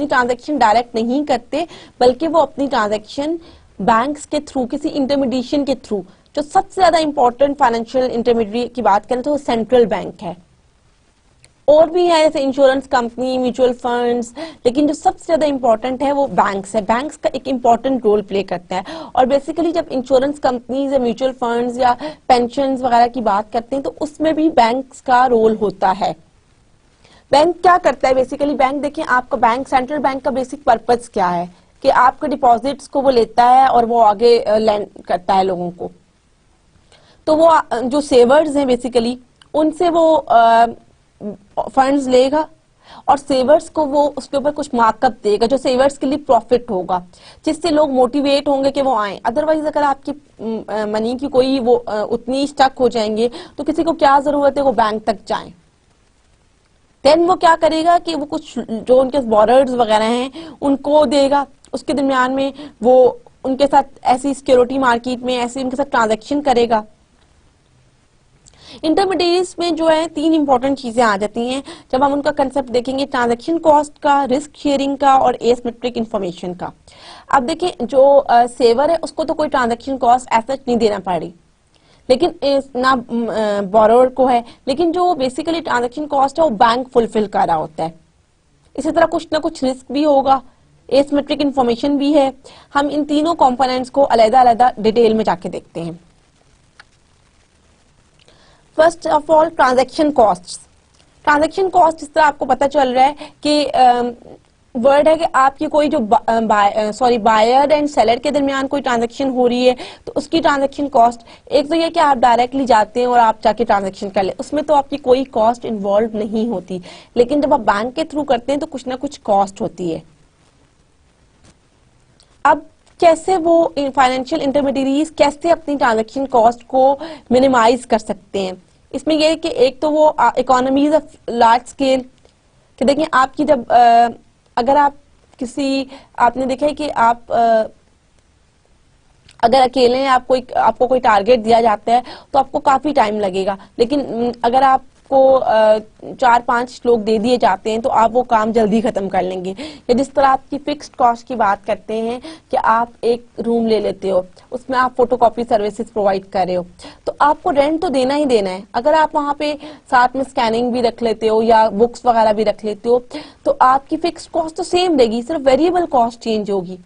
ट्रांजैक्शन डायरेक्ट नहीं करते, बल्कि वो अपनी ट्रांजैक्शन बैंक्स के थ्रू, किसी इंटरमीडिएशन के थ्रू, जो सबसे ज्यादा इंपॉर्टेंट फाइनेंशियल इंटरमीडिएट की बात करें तो वो सेंट्रल बैंक है। और भी है जैसे इंश्योरेंस कंपनी, म्यूचुअल फंड्स, लेकिन जो सबसे ज्यादा इंपॉर्टेंट है वो बैंक्स है। बैंक्स का एक इंपॉर्टेंट रोल प्ले करता है। और बेसिकली जब इंश्योरेंस कंपनीज या म्यूचुअल फंड्स या पेंशन वगैरह की बात करते हैं तो उसमें भी बैंक्स का रोल होता है। बैंक क्या करता है? बेसिकली बैंक, देखें आपका बैंक, सेंट्रल बैंक का बेसिक पर्पज क्या है कि आपके डिपॉजिट्स को वो लेता है और वो आगे लैंड करता है लोगों को। तो वो जो सेवर्स हैं बेसिकली उनसे वो फंड्स लेगा और सेवर्स को वो उसके ऊपर कुछ मार्कअप देगा जो सेवर्स के लिए प्रॉफिट होगा, जिससे लोग मोटिवेट होंगे कि वो आए। अदरवाइज अगर आपकी मनी की कोई वो उतनी स्टक हो जाएंगे तो किसी को क्या जरूरत है वो बैंक तक जाए। देन वो क्या करेगा कि वो कुछ जो उनके बोरोअर्स वगैरह हैं उनको देगा, उसके दरमियान में वो उनके साथ ऐसी सिक्योरिटी मार्केट में ऐसे उनके साथ ट्रांजैक्शन करेगा। इंटरमीडिएट्स में जो है तीन इंपॉर्टेंट चीजें आ जाती हैं जब हम उनका कंसेप्ट देखेंगे, ट्रांजैक्शन कॉस्ट का, रिस्क शेयरिंग का और एसिमेट्रिक इंफॉर्मेशन का। अब देखें जो सेवर है उसको तो कोई ट्रांजैक्शन कॉस्ट ऐसा नहीं देना पड़ी, लेकिन ना बोरोअर को है, लेकिन जो बेसिकली ट्रांजैक्शन कॉस्ट है वो बैंक फुलफिल कर रहा होता है। इसी तरह कुछ ना कुछ रिस्क भी होगा, एसिमेट्रिक इंफॉर्मेशन भी है। हम इन तीनों कंपोनेंट्स को अलग-अलग डिटेल में जाके देखते हैं। First of all transaction cost. Transaction cost इस तरह आपको पता चल रहा है कि वर्ड है कि आपकी कोई जो बायर एंड सेलर के दरमियान कोई ट्रांजैक्शन हो रही है तो उसकी ट्रांजैक्शन कॉस्ट, एक तो ये कि आप डायरेक्टली जाते हैं और आप जाके ट्रांजैक्शन कर ले, उसमें तो आपकी कोई कॉस्ट इन्वॉल्व नहीं होती, लेकिन जब आप बैंक के थ्रू करते हैं तो कुछ ना कुछ कॉस्ट होती है। अब कैसे वो फाइनेंशियल इंटरमीडिएरीज कैसे अपनी ट्रांजैक्शन कॉस्ट को मिनिमाइज कर सकते हैं? इसमें यह है कि एक तो वो इकोनॉमीज ऑफ लार्ज स्केल कि देखिए आपकी जब अगर आप आपने देखा है कि आप अगर अकेले हैं, आपको कोई टारगेट दिया जाता है तो आपको काफी टाइम लगेगा, लेकिन अगर आपको 4-5 लोग दे दिए जाते हैं तो आप वो काम जल्दी खत्म कर लेंगे। या जिस तरह आपकी फिक्स्ड कॉस्ट की बात करते हैं कि आप एक रूम ले लेते हो, उसमें आप फोटोकॉपी सर्विसेज प्रोवाइड कर रहे हो, तो आपको रेंट तो देना ही देना है। अगर आप वहां पे साथ में स्कैनिंग भी रख लेते हो या बुक्स वगैरह भी रख लेते हो तो आपकी फिक्स्ड कॉस्ट तो सेम रहेगी, सिर्फ वेरिएबल कॉस्ट चेंज होगी।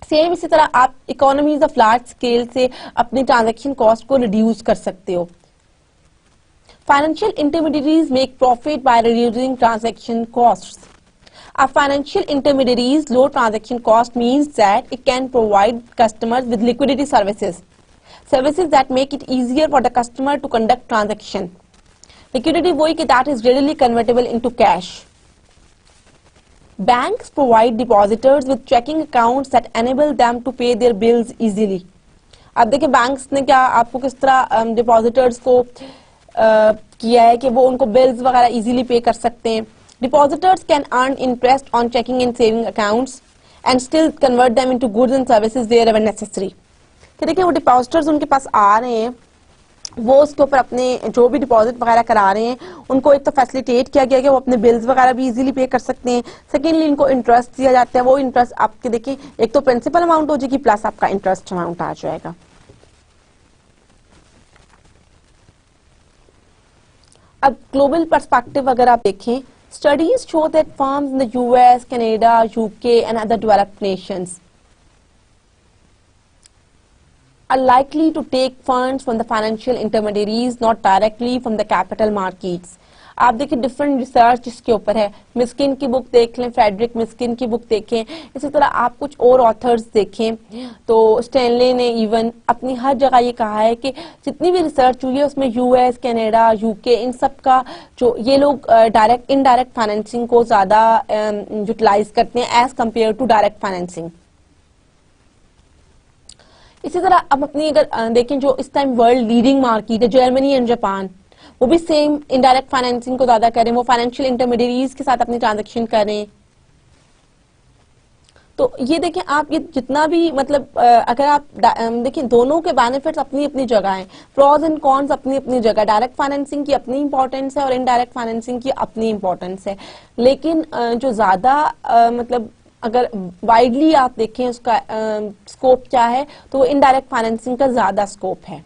सेम इसी तरह आप इकोनॉमीज ऑफ लार्ज स्केल से अपनी ट्रांजैक्शन कॉस्ट को रिड्यूस कर सकते हो। Financial intermediaries make profit by reducing transaction costs. A financial intermediary's low transaction cost means that it can provide customers with liquidity services that make it easier for the customer to conduct transaction. Liquidity वही कि that is readily convertible into cash. Banks provide depositors with checking accounts that enable them to pay their bills easily. अब देखिए बैंक्स ने क्या आपको किस तरह डिपॉजिटर्स को किया है कि वो उनको बिल्स वगैरह इजीली पे कर सकते हैं। Depositors can earn interest on checking and saving accounts and still convert them into goods and services wherever necessary. तो देखिए वो डिपॉजिटर्स उनके पास आ रहे हैं, वो उसके ऊपर अपने जो भी डिपॉजिट वगैरह करा रहे हैं उनको एक तो फैसिलिटेट किया गया कि वो अपने बिल्स वगैरह भी इजीली पे कर सकते हैं। सेकेंडली इनको इंटरेस्ट दिया जाता है, वो इंटरेस्ट आपके देखिए एक तो प्रिंसिपल अमाउंट हो जाएगी प्लस आपका इंटरेस्ट अमाउंट आ जाएगा। अब ग्लोबल पर्सपेक्टिव अगर आप देखें, studies show that firms in the US, Canada, UK and other developed Nations are likely to take funds from the financial intermediaries, not directly from the capital markets. आप देखिए डिफरेंट रिसर्च इसके ऊपर है, मिस्किन की बुक देख लें, फ्रेडरिक मिस्किन की बुक देखें, इसी तरह आप कुछ और ऑथर्स देखें, तो स्टैनले ने इवन अपनी हर जगह ये कहा है कि जितनी भी रिसर्च हुई है उसमें यूएस, कनाडा, यूके, इन सब का जो ये लोग डायरेक्ट इनडायरेक्ट फाइनेंसिंग को ज्यादा यूटिलाइज करते हैं as compare to direct financing. इसी तरह अब अपनी अगर देखें जो इस टाइम वर्ल्ड लीडिंग मार्केट है, जर्मनी एंड जापान, वो भी सेम इनडायरेक्ट फाइनेंसिंग को ज्यादा करें, वो फाइनेंशियल इंटरमीडिएरीज के साथ अपनी ट्रांजेक्शन करें। तो ये देखें आप, ये जितना भी मतलब अगर आप देखिए दोनों के बेनिफिट्स अपनी अपनी जगह हैं, प्रोज एंड कॉन्स अपनी अपनी जगह, डायरेक्ट फाइनेंसिंग की अपनी इंपॉर्टेंस है और इनडायरेक्ट फाइनेंसिंग की अपनी इंपॉर्टेंस है, लेकिन जो ज्यादा मतलब अगर वाइडली आप देखें उसका स्कोप क्या है तो वो इनडायरेक्ट फाइनेंसिंग का ज्यादा स्कोप है।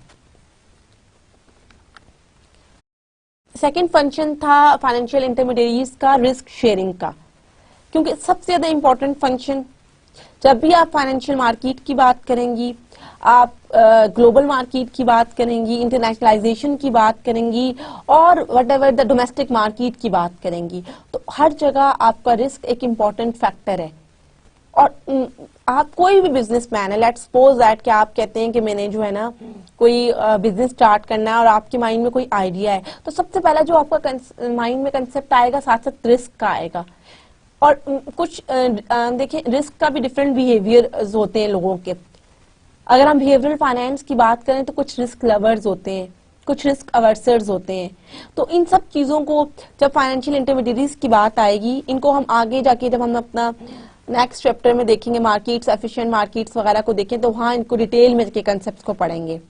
सेकेंड फंक्शन था फाइनेंशियल इंटरमीडिएरीज का रिस्क शेयरिंग का, क्योंकि सबसे ज्यादा इंपॉर्टेंट फंक्शन जब भी आप फाइनेंशियल मार्केट की बात करेंगी, आप ग्लोबल मार्केट की बात करेंगी, इंटरनेशनलाइजेशन की बात करेंगी और व्हाटएवर द डोमेस्टिक मार्केट की बात करेंगी, तो हर जगह आपका रिस्क एक इम्पॉर्टेंट फैक्टर है। और आप कोई भी बिजनेसमैन है, लेट्स सपोज दैट कि आप कहते हैं कि मैंने जो है ना कोई बिजनेस स्टार्ट करना है और आपके माइंड में कोई आइडिया है, तो सबसे पहला जो आपका माइंड में कंसेप्ट आएगा साथ साथ रिस्क का आएगा। और कुछ देखिए रिस्क का भी डिफरेंट बिहेवियर होते हैं लोगों के। अगर हम बिहेवियरल फाइनेंस की बात करें तो कुछ रिस्क लवर्स होते हैं, कुछ रिस्क अवर्सर्स होते हैं। तो इन सब चीजों को जब फाइनेंशियल इंटरमीडिएरीज की बात आएगी, इनको हम आगे जाके जब हम अपना नेक्स्ट चैप्टर में देखेंगे, मार्केट्स, एफिशिएंट मार्केट्स वगैरह को देखें, तो वहां इनको डिटेल में के कंसेप्ट्स को पढ़ेंगे।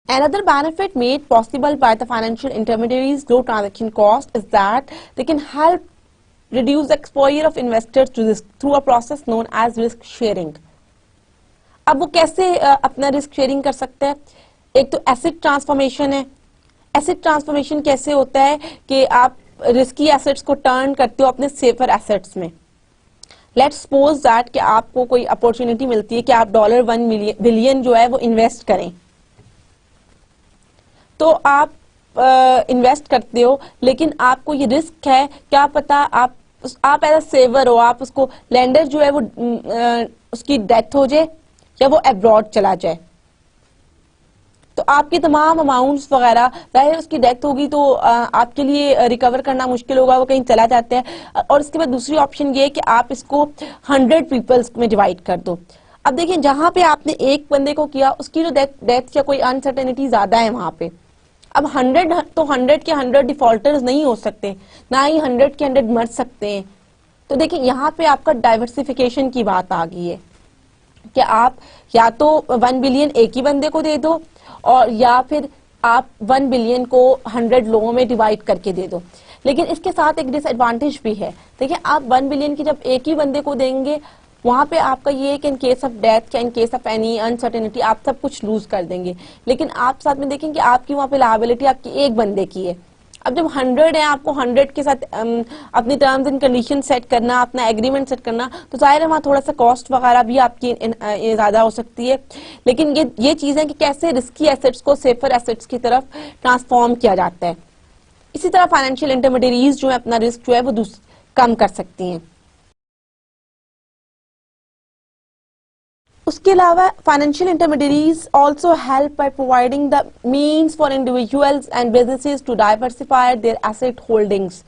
Another benefit made possible by the financial intermediaries' low transaction cost is that they can help reduce the exposure of investors to risk through a process known as risk sharing. अब वो कैसे अपना रिस्क शेयरिंग कर सकते हैं? एक तो एसेट ट्रांसफॉर्मेशन है। एसेट ट्रांसफॉर्मेशन कैसे होता है कि आप रिस्की एसेट्स को टर्न करते हो अपने सेफर एसेट्स में। लेट्स सपोज दैट कि आपको कोई अपॉर्चुनिटी मिलती है कि आप $1 बिलियन जो है वो इन्वेस्ट करें, तो आप इन्वेस्ट करते हो, लेकिन आपको ये रिस्क है, क्या पता आप एज अ सेवर हो, आप उसको लेंडर जो है वो उसकी डेथ हो जाए या वो अब्रॉड चला जाए, तो आपकी तमाम अमाउंट्स वगैरह, चाहे उसकी डेथ होगी तो आपके लिए रिकवर करना मुश्किल होगा, वो कहीं चला जाता है। और इसके बाद दूसरी ऑप्शन ये है कि आप इसको 100 पीपल्स में डिवाइड कर दो। अब देखिए जहां पे आपने एक बंदे को किया, उसकी जो डेथ या कोई अनसर्टेनिटी ज्यादा है वहां पे। अब 100 तो 100 के 100 डिफॉल्टर्स नहीं हो सकते, ना ही 100 के 100 मर सकते हैं। तो देखिए यहाँ पे आपका डाइवर्सिफिकेशन की बात आ गई है कि आप या तो 1 बिलियन एक ही बंदे को दे दो, और या फिर आप 1 बिलियन को 100 लोगों में डिवाइड करके दे दो। लेकिन इसके साथ एक डिसएडवांटेज भी है। देखिए आप 1 बिलियन की जब एक ही बंदे को देंगे, वहां पे आपका ये है कि इन केस ऑफ डेथ या in case of any uncertainty आप सब कुछ लूज कर देंगे। लेकिन आप साथ में देखें कि आपकी वहां पे लायबिलिटी आपकी एक बंदे की है। अब जब 100 है, आपको 100 के साथ अपनी टर्म्स एंड कंडीशन सेट करना, अपना एग्रीमेंट सेट करना, तो जाहिर है वहां थोड़ा सा कॉस्ट वगैरह भी आपकी ज्यादा हो सकती है। लेकिन ये चीज है कि कैसे रिस्की एसेट्स को सेफर एसेट्स की तरफ ट्रांसफॉर्म किया जाता है। इसी तरह फाइनेंशियल इंटरमीडिएरीज जो है अपना रिस्क जो है वो कम कर सकती हैं। उसके अलावा financial intermediaries also help by providing the means for individuals and businesses to diversify their asset holdings.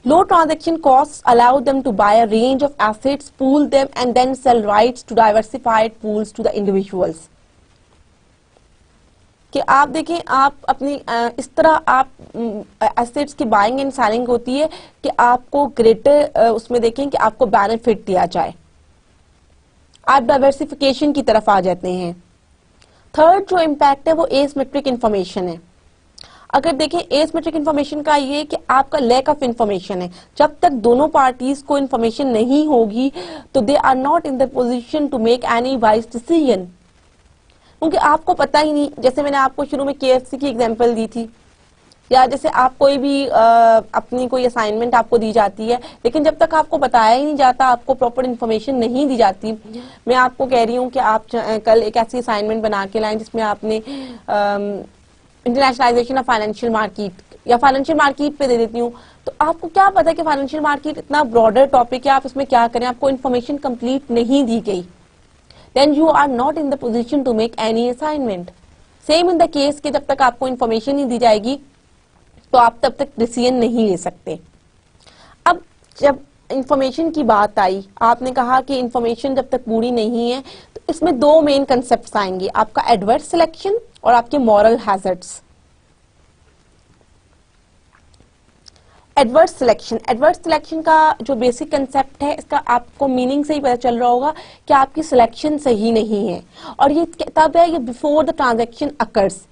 Low transaction costs allow them to buy a range of assets, pool them, and then sell rights to diversified pools to the individuals. कि आप देखें, आप अपनी इस तरह आप एसेट्स की बाइंग एंड सेलिंग होती है कि आपको ग्रेटर उसमें देखें कि आपको बेनिफिट दिया जाए, आप डाइवर्सिफिकेशन की तरफ आ जाते हैं। थर्ड जो इम्पैक्ट है वो एसिमेट्रिक इंफॉर्मेशन है। अगर देखें एसिमेट्रिक इंफॉर्मेशन का ये कि आपका लैक ऑफ इंफॉर्मेशन है। जब तक दोनों पार्टीज को इंफॉर्मेशन नहीं होगी तो they are not in the position to make any wise decision, क्योंकि आपको पता ही नहीं। जैसे मैंने आपको शुरू में KFC की एग्जांपल दी थी, या जैसे आप कोई भी अपनी कोई असाइनमेंट आपको दी जाती है, लेकिन जब तक आपको बताया ही नहीं जाता, आपको प्रॉपर इन्फॉर्मेशन नहीं दी जाती। मैं आपको कह रही हूँ कि आप कल एक ऐसी असाइनमेंट बना के लाएं जिसमें आपने इंटरनेशनलाइजेशन ऑफ फाइनेंशियल मार्केट या फाइनेंशियल मार्केट पे दे देती हूँ, तो आपको क्या पता है कि फाइनेंशियल मार्केट इतना ब्रॉडर टॉपिक है, आप इसमें क्या करें, आपको इन्फॉर्मेशन कंप्लीट नहीं दी गई, then you are not in the position to make any assignment. Same in the case कि जब तक आपको इन्फॉर्मेशन नहीं दी जाएगी तो आप तब तक डिसीजन नहीं ले सकते। अब जब इंफॉर्मेशन की बात आई, आपने कहा कि इंफॉर्मेशन जब तक पूरी नहीं है, तो इसमें दो मेन कंसेप्ट्स आएंगे, आपका एडवर्स सिलेक्शन और आपके मॉरल हैजर्ड्स। एडवर्स सिलेक्शन का जो बेसिक कंसेप्ट है, इसका आपको मीनिंग से ही पता चल रहा होगा कि आपकी सिलेक्शन सही नहीं है, और ये तब है ये बिफोर द ट्रांजैक्शन अकर्स,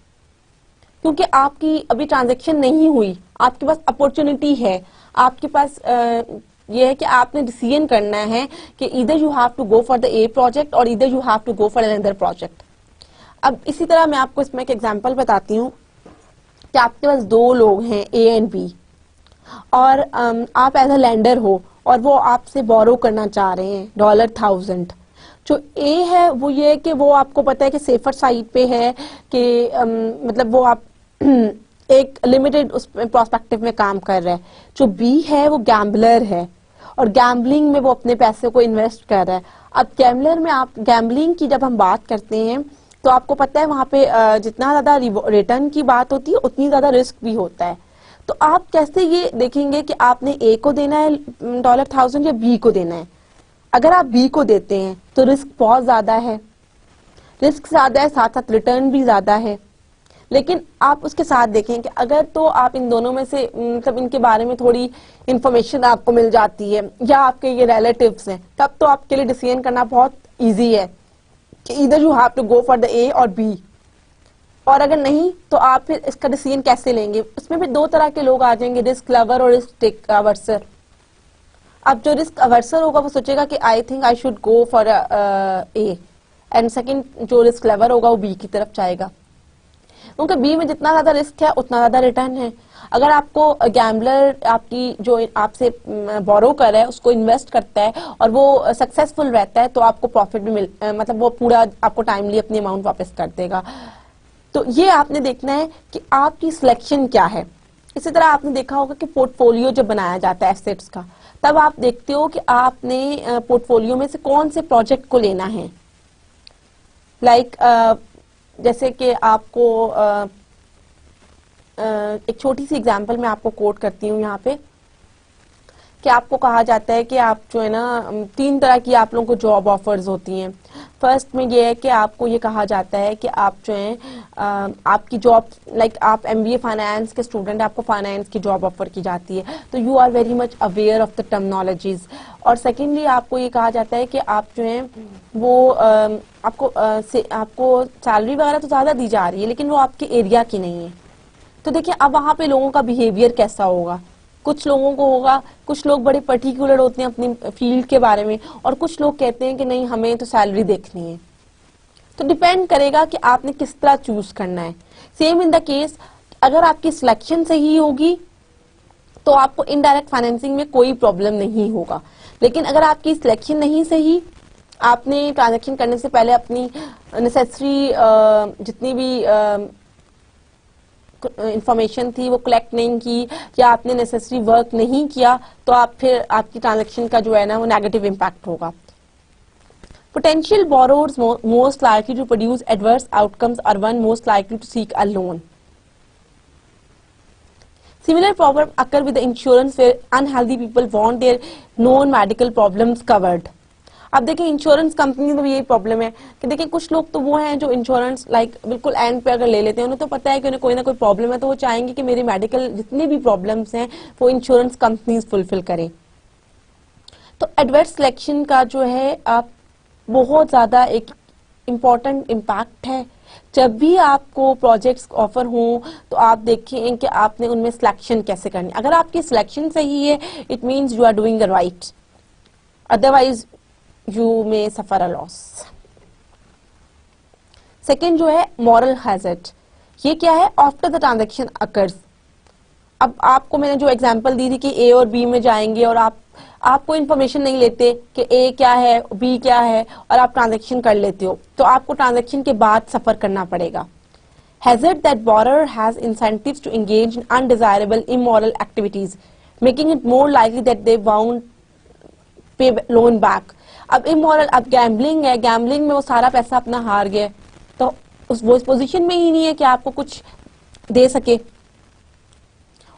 क्योंकि आपकी अभी ट्रांजैक्शन नहीं हुई, आपके पास अपॉर्चुनिटी है, आपके पास ये है कि आपने डिसीजन करना है कि इधर you have to go for the A project और इधर you have to go for another project. अब इसी तरह मैं आपको इसमें एक एग्जांपल बताती हूँ कि आपके पास दो लोग हैं ए एंड बी, और आप एज अ लेंडर हो और वो आपसे बोरो करना चाह रहे हैं $1,000। जो ए है वो ये है कि वो आपको पता है कि सेफर साइड पे है कि मतलब वो आप एक लिमिटेड उस प्रोस्पेक्टिव में काम कर रहा है। जो बी है वो गैम्बलर है और गैम्बलिंग में वो अपने पैसे को इन्वेस्ट कर रहा है। अब गैम्बलर में आप गैम्बलिंग की जब हम बात करते हैं तो आपको पता है वहां पे जितना ज्यादा रिटर्न की बात होती है उतनी ज्यादा रिस्क भी होता है। तो आप कैसे ये देखेंगे कि आपने ए को देना है $1,000 या बी को देना है। अगर आप बी को देते हैं तो रिस्क बहुत ज्यादा है, रिस्क ज्यादा है, साथ साथ रिटर्न भी ज्यादा है। लेकिन आप उसके साथ देखें कि अगर तो आप इन दोनों में से मतलब इनके बारे में थोड़ी इंफॉर्मेशन आपको मिल जाती है या आपके ये रिलेटिव्स हैं, तब तो आपके लिए डिसीजन करना बहुत इजी है कि इधर you have to go for the A और बी। और अगर नहीं तो आप फिर इसका डिसीजन कैसे लेंगे। उसमें भी दो तरह के लोग आ जाएंगे, रिस्क लवर और रिस्क टेक अवर्सर। अब जो रिस्क अवर्सर होगा वो सोचेगा कि I think I should go for a, and second जो रिस्क लवर होगा वो बी की तरफ जाएगा, क्योंकि बी में जितना ज्यादा रिस्क है उतना ज्यादा रिटर्न है। अगर आपको गैम्बलर आपकी जो आपसे बोरो कर रहा है उसको इन्वेस्ट करता है और वो सक्सेसफुल रहता है तो आपको प्रॉफिट भी मतलब वो पूरा आपको टाइमली अपनी अमाउंट वापस कर देगा। तो ये आपने देखना है कि आपकी सिलेक्शन क्या है। इसी तरह आपने देखा होगा कि पोर्टफोलियो जब बनाया जाता है एसेट्स का, तब आप देखते हो कि आपने पोर्टफोलियो में से कौन से प्रोजेक्ट को लेना है। लाइक जैसे कि आपको एक छोटी सी एग्जांपल मैं आपको कोट करती हूँ यहाँ पे कि आपको कहा जाता है कि आप जो है ना 3 तरह की आप लोगों को जॉब ऑफर्स होती हैं। फर्स्ट में ये है कि आपको ये कहा जाता है कि आप जो है आपकी जॉब लाइक आप एमबीए फाइनेंस के स्टूडेंट, आपको फाइनेंस की जॉब ऑफर की जाती है, तो you are very much aware of the terminologies. और सेकेंडली आपको ये कहा जाता है कि आप जो है वो आपको सैलरी वगैरह तो ज्यादा दी जा रही है लेकिन वो आपके एरिया की नहीं है। तो देखिए अब वहां पे लोगों का बिहेवियर कैसा होगा। कुछ लोगों को होगा, कुछ लोग बड़े पर्टिकुलर होते हैं अपनी फील्ड के बारे में और कुछ लोग कहते हैं कि नहीं हमें तो सैलरी देखनी है। तो डिपेंड करेगा कि आपने किस तरह चूज करना है। सेम इन द केस अगर आपकी सिलेक्शन सही होगी तो आपको इनडायरेक्ट फाइनेंसिंग में कोई प्रॉब्लम नहीं होगा, लेकिन अगर आपकी सिलेक्शन नहीं सही, आपने ट्रांजेक्शन करने से पहले अपनी नेसेसरी जितनी भी इंफॉर्मेशन थी वो कलेक्ट नहीं की या आपने नेसेसरी वर्क नहीं किया, तो आप फिर आपकी ट्रांजैक्शन का जो है ना वो नेगेटिव इम्पैक्ट होगा। Potential borrowers most likely to produce adverse outcomes are one most likely to seek a loan. Similar problem occur with the insurance where unhealthy people want their known medical problems covered. अब देखिए इंश्योरेंस कंपनी में भी यही प्रॉब्लम है कि देखिए कुछ लोग तो वो हैं जो इंश्योरेंस लाइक बिल्कुल एंड पे अगर ले लेते हैं, उन्हें तो पता है कि उन्हें कोई ना कोई प्रॉब्लम है, तो वो चाहेंगे कि मेरी मेडिकल जितनी भी प्रॉब्लम्स हैं वो इंश्योरेंस कंपनीज फुलफिल करें। तो एडवर्स सिलेक्शन का जो है आप बहुत ज्यादा एक इम्पॉर्टेंट इम्पैक्ट है। जब भी आपको प्रोजेक्ट्स ऑफर हो तो आप देखें कि आपने उनमें सिलेक्शन कैसे करनी। अगर आपकी सिलेक्शन सही है it means you are doing the right, otherwise you may suffer a loss. Second जो है मॉरल हैजर्ड, ये क्या है? After the transaction occurs. अब आपको मैंने जो एग्जांपल दी थी कि ए और बी में जाएंगे और आपको इन्फॉर्मेशन नहीं लेते कि ए क्या है बी क्या है और आप ट्रांजैक्शन कर लेते हो, तो आपको ट्रांजैक्शन के बाद सफर करना पड़ेगा। Hazard that borrower has incentives to engage in undesirable immoral activities, making it more likely that they won't pay loan back. अब immoral, अब गैम्बलिंग है, गैम्बलिंग में वो सारा पैसा अपना हार गया, तो वो इस पोजीशन में ही नहीं है कि आपको कुछ दे सके.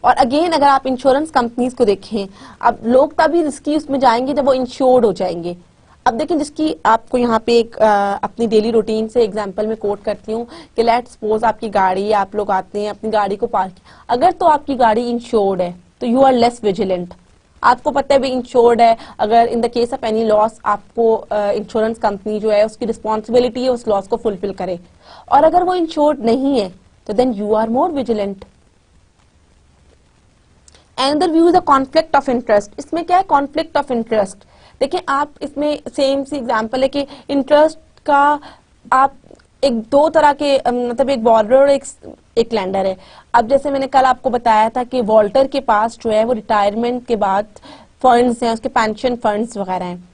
और अगेन अगर आप इंश्योरेंस कंपनीज को देखें, अब लोग तभी रिस्की उसमें जाएंगे जब वो इंश्योर्ड हो जाएंगे. अब देखें, जिसकी आपको यहाँ पे एक अपनी डेली रूटीन से एग्जांपल में कोट करती हूँ कि लेट्स सपोज आपकी गाड़ी, आप लोग आते हैं अपनी गाड़ी को पार्क, अगर तो आपकी गाड़ी इंश्योर्ड है तो यू आर लेस विजिलेंट. आपको पता है भी इंश्योर्ड है, अगर इन the case of any loss आपको इंश्योरेंस कंपनी जो है उसकी रिस्पॉन्सिबिलिटी है उस लॉस को फुलफिल करे. और अगर वो इंश्योर्ड नहीं है तो then you are more vigilant. Another view is the conflict of interest. इसमें क्या है, कॉन्फ्लिक्ट ऑफ इंटरेस्ट. देखिए आप इसमें सेम सी एग्जांपल है कि इंटरेस्ट का आप एक दो तरह के मतलब एक बॉर्डर और एक लैंडर है. अब जैसे मैंने कल आपको बताया था कि वॉल्टर के पास जो है वो रिटायरमेंट के बाद फंड्स हैं, उसके पेंशन फंड्स वगैरह हैं,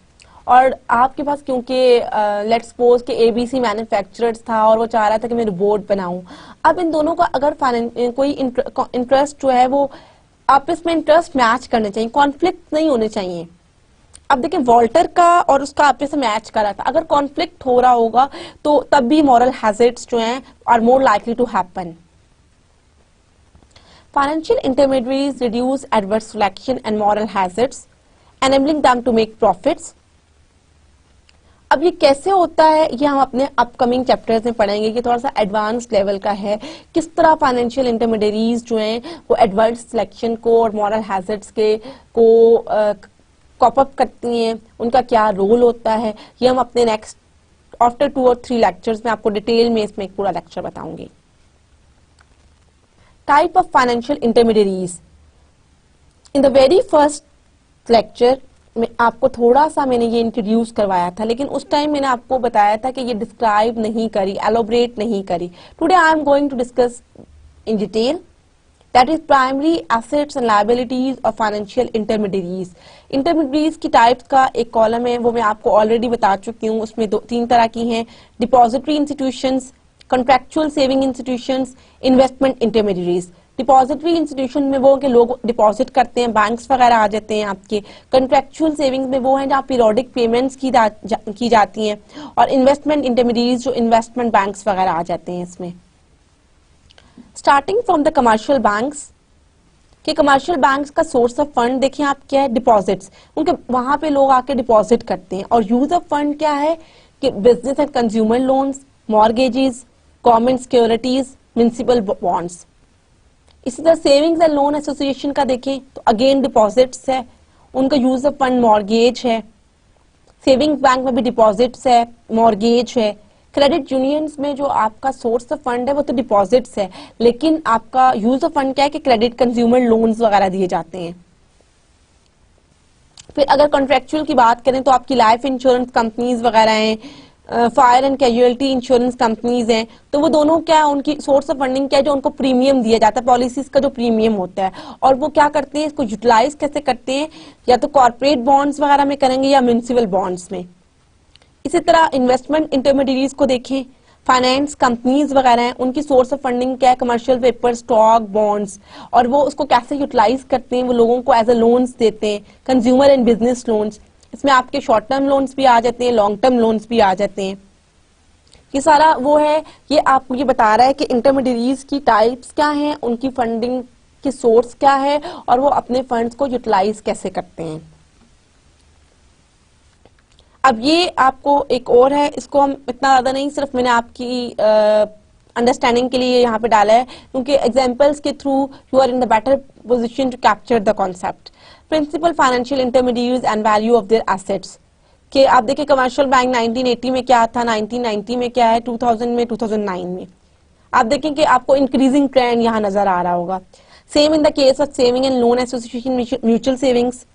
और आपके पास क्योंकि लेट्स सपोज कि एबीसी मैन्युफैक्चरर्स था और वो चाह रहा था कि मैं रोबोट बनाऊं. अब इन दोनों का अगर कोई इंटरेस्ट जो है वो आपस में इंटरेस्ट मैच करने चाहिए, कॉन्फ्लिक्ट नहीं होने चाहिए. अब देखिए वॉल्टर का और उसका आपस में मैच कर रहा था, अगर कॉन्फ्लिक्ट हो रहा होगा तो तब भी मॉरल हैजर्ड्स जो हैं are more likely to happen. Financial intermediaries reduce adverse selection and moral hazards, enabling them to make profits. अब ये कैसे होता है ये हम अपने अपकमिंग चैप्टर्स में पढ़ेंगे कि थोड़ा सा एडवांस लेवल का है, किस तरह फाइनेंशियल इंटरमीडियरीज जो हैं वो एडवर्स सिलेक्शन को और मॉरल हैजर्ड्स के को कॉप अप करती हैं, उनका क्या रोल होता है. ये हम अपने नेक्स्ट आफ्टर 2 और 3 लेक्चर्स में आपको डिटेल में इसमें एक पूरा लेक्चर बताऊंगी. Type of financial intermediaries. In the very first lecture में आपको थोड़ा सा मैंने ये इंट्रोड्यूस करवाया था, लेकिन उस टाइम मैंने आपको बताया था कि ये डिस्क्राइब नहीं करी, एलोबरेट नहीं करी. Today I am going to discuss in detail. That is primary assets and liabilities of financial intermediaries. Intermediaries की टाइप्स का एक कॉलम है, वो मैं आपको ऑलरेडी बता चुकी हूँ. उसमें 3 तरह की हैं, depository institutions, contractual saving institutions, investment intermediaries. Depository institution में वो कि लोग डिपॉजिट करते हैं, बैंक्स वगैरह आ जाते हैं आपके. कॉन्ट्रैक्चुअल सेविंग्स में वो हैं जहाँ पीरियोडिक पेमेंट्स की जाती हैं, और इन्वेस्टमेंट इंटरमीडियरीज जो इन्वेस्टमेंट बैंक्स वगैरह आ जाते हैं इसमें. Starting from the commercial banks, कि कमर्शियल बैंक्स का सोर्स ऑफ फंड देखिए आप क्या है, डिपॉजिट्स. उनके वहां पे लोग आके डिपॉजिट करते हैं. और यूज ऑफ फंड क्या है कि business and consumer loans, mortgages, government securities, municipal bonds. इसी तरह सेविंग्स एंड लोन एसोसिएशन का देखें तो अगेन डिपॉजिट्स है, उनका यूज ऑफ फंड मॉर्गेज है. सेविंग्स बैंक में भी डिपॉजिट्स है, मॉर्गेज है. क्रेडिट यूनियंस में जो आपका सोर्स ऑफ फंड है वो तो डिपॉजिट्स है, लेकिन आपका यूज ऑफ फंड क्या है कि क्रेडिट कंज्यूमर लोन्स वगैरह दिए जाते हैं. फिर अगर कॉन्ट्रेक्चुअल की बात करें तो आपकी लाइफ इंश्योरेंस कंपनीज वगैरह हैं, fire and casualty insurance companies हैं. तो वो दोनों क्या है, उनकी सोर्स ऑफ फंडिंग क्या है, जो उनको प्रीमियम दिया जाता है, पॉलिसीज का जो प्रीमियम होता है. और वो क्या करते हैं, इसको यूटिलाइज कैसे करते हैं, या तो कॉर्पोरेट बॉन्ड्स वगैरह में करेंगे या म्युनिसिपल बॉन्ड्स में. इसी तरह इन्वेस्टमेंट इंटरमीडियरीज को देखें, फाइनेंस कंपनीज वगैरह हैं, उनकी सोर्स ऑफ फंडिंग क्या है, कमर्शियल पेपर, स्टॉक, बॉन्ड्स. और वो उसको कैसे यूटिलाइज करते हैं, वो लोगों को एज अ लोन्स देते हैं, कंज्यूमर एंड बिजनेस लोन्स. इसमें आपके शॉर्ट टर्म लोन्स भी आ जाते हैं, लॉन्ग टर्म लोन्स भी आ जाते हैं. ये सारा वो है, ये आपको ये बता रहा है कि इंटरमीडियरीज की टाइप्स क्या हैं, उनकी फंडिंग की सोर्स क्या है, और वो अपने फंड्स को यूटिलाइज कैसे करते हैं. अब ये आपको एक और है, इसको हम इतना ज्यादा नहीं, सिर्फ मैंने आपकी अंडरस्टैंडिंग के लिए यहाँ पे डाला है, क्योंकि एग्जांपल्स के through you are in the better position to capture the concept. Principal financial intermediaries and value of their assets. कि आप देखिए कमर्शियल बैंक 1980 में क्या था, 1990 में क्या है, 2000 में, 2009 में. आप देखें कि आपको इंक्रीजिंग ट्रेंड यहाँ नजर आ रहा होगा. Same in the case of saving and loan association, mutual savings,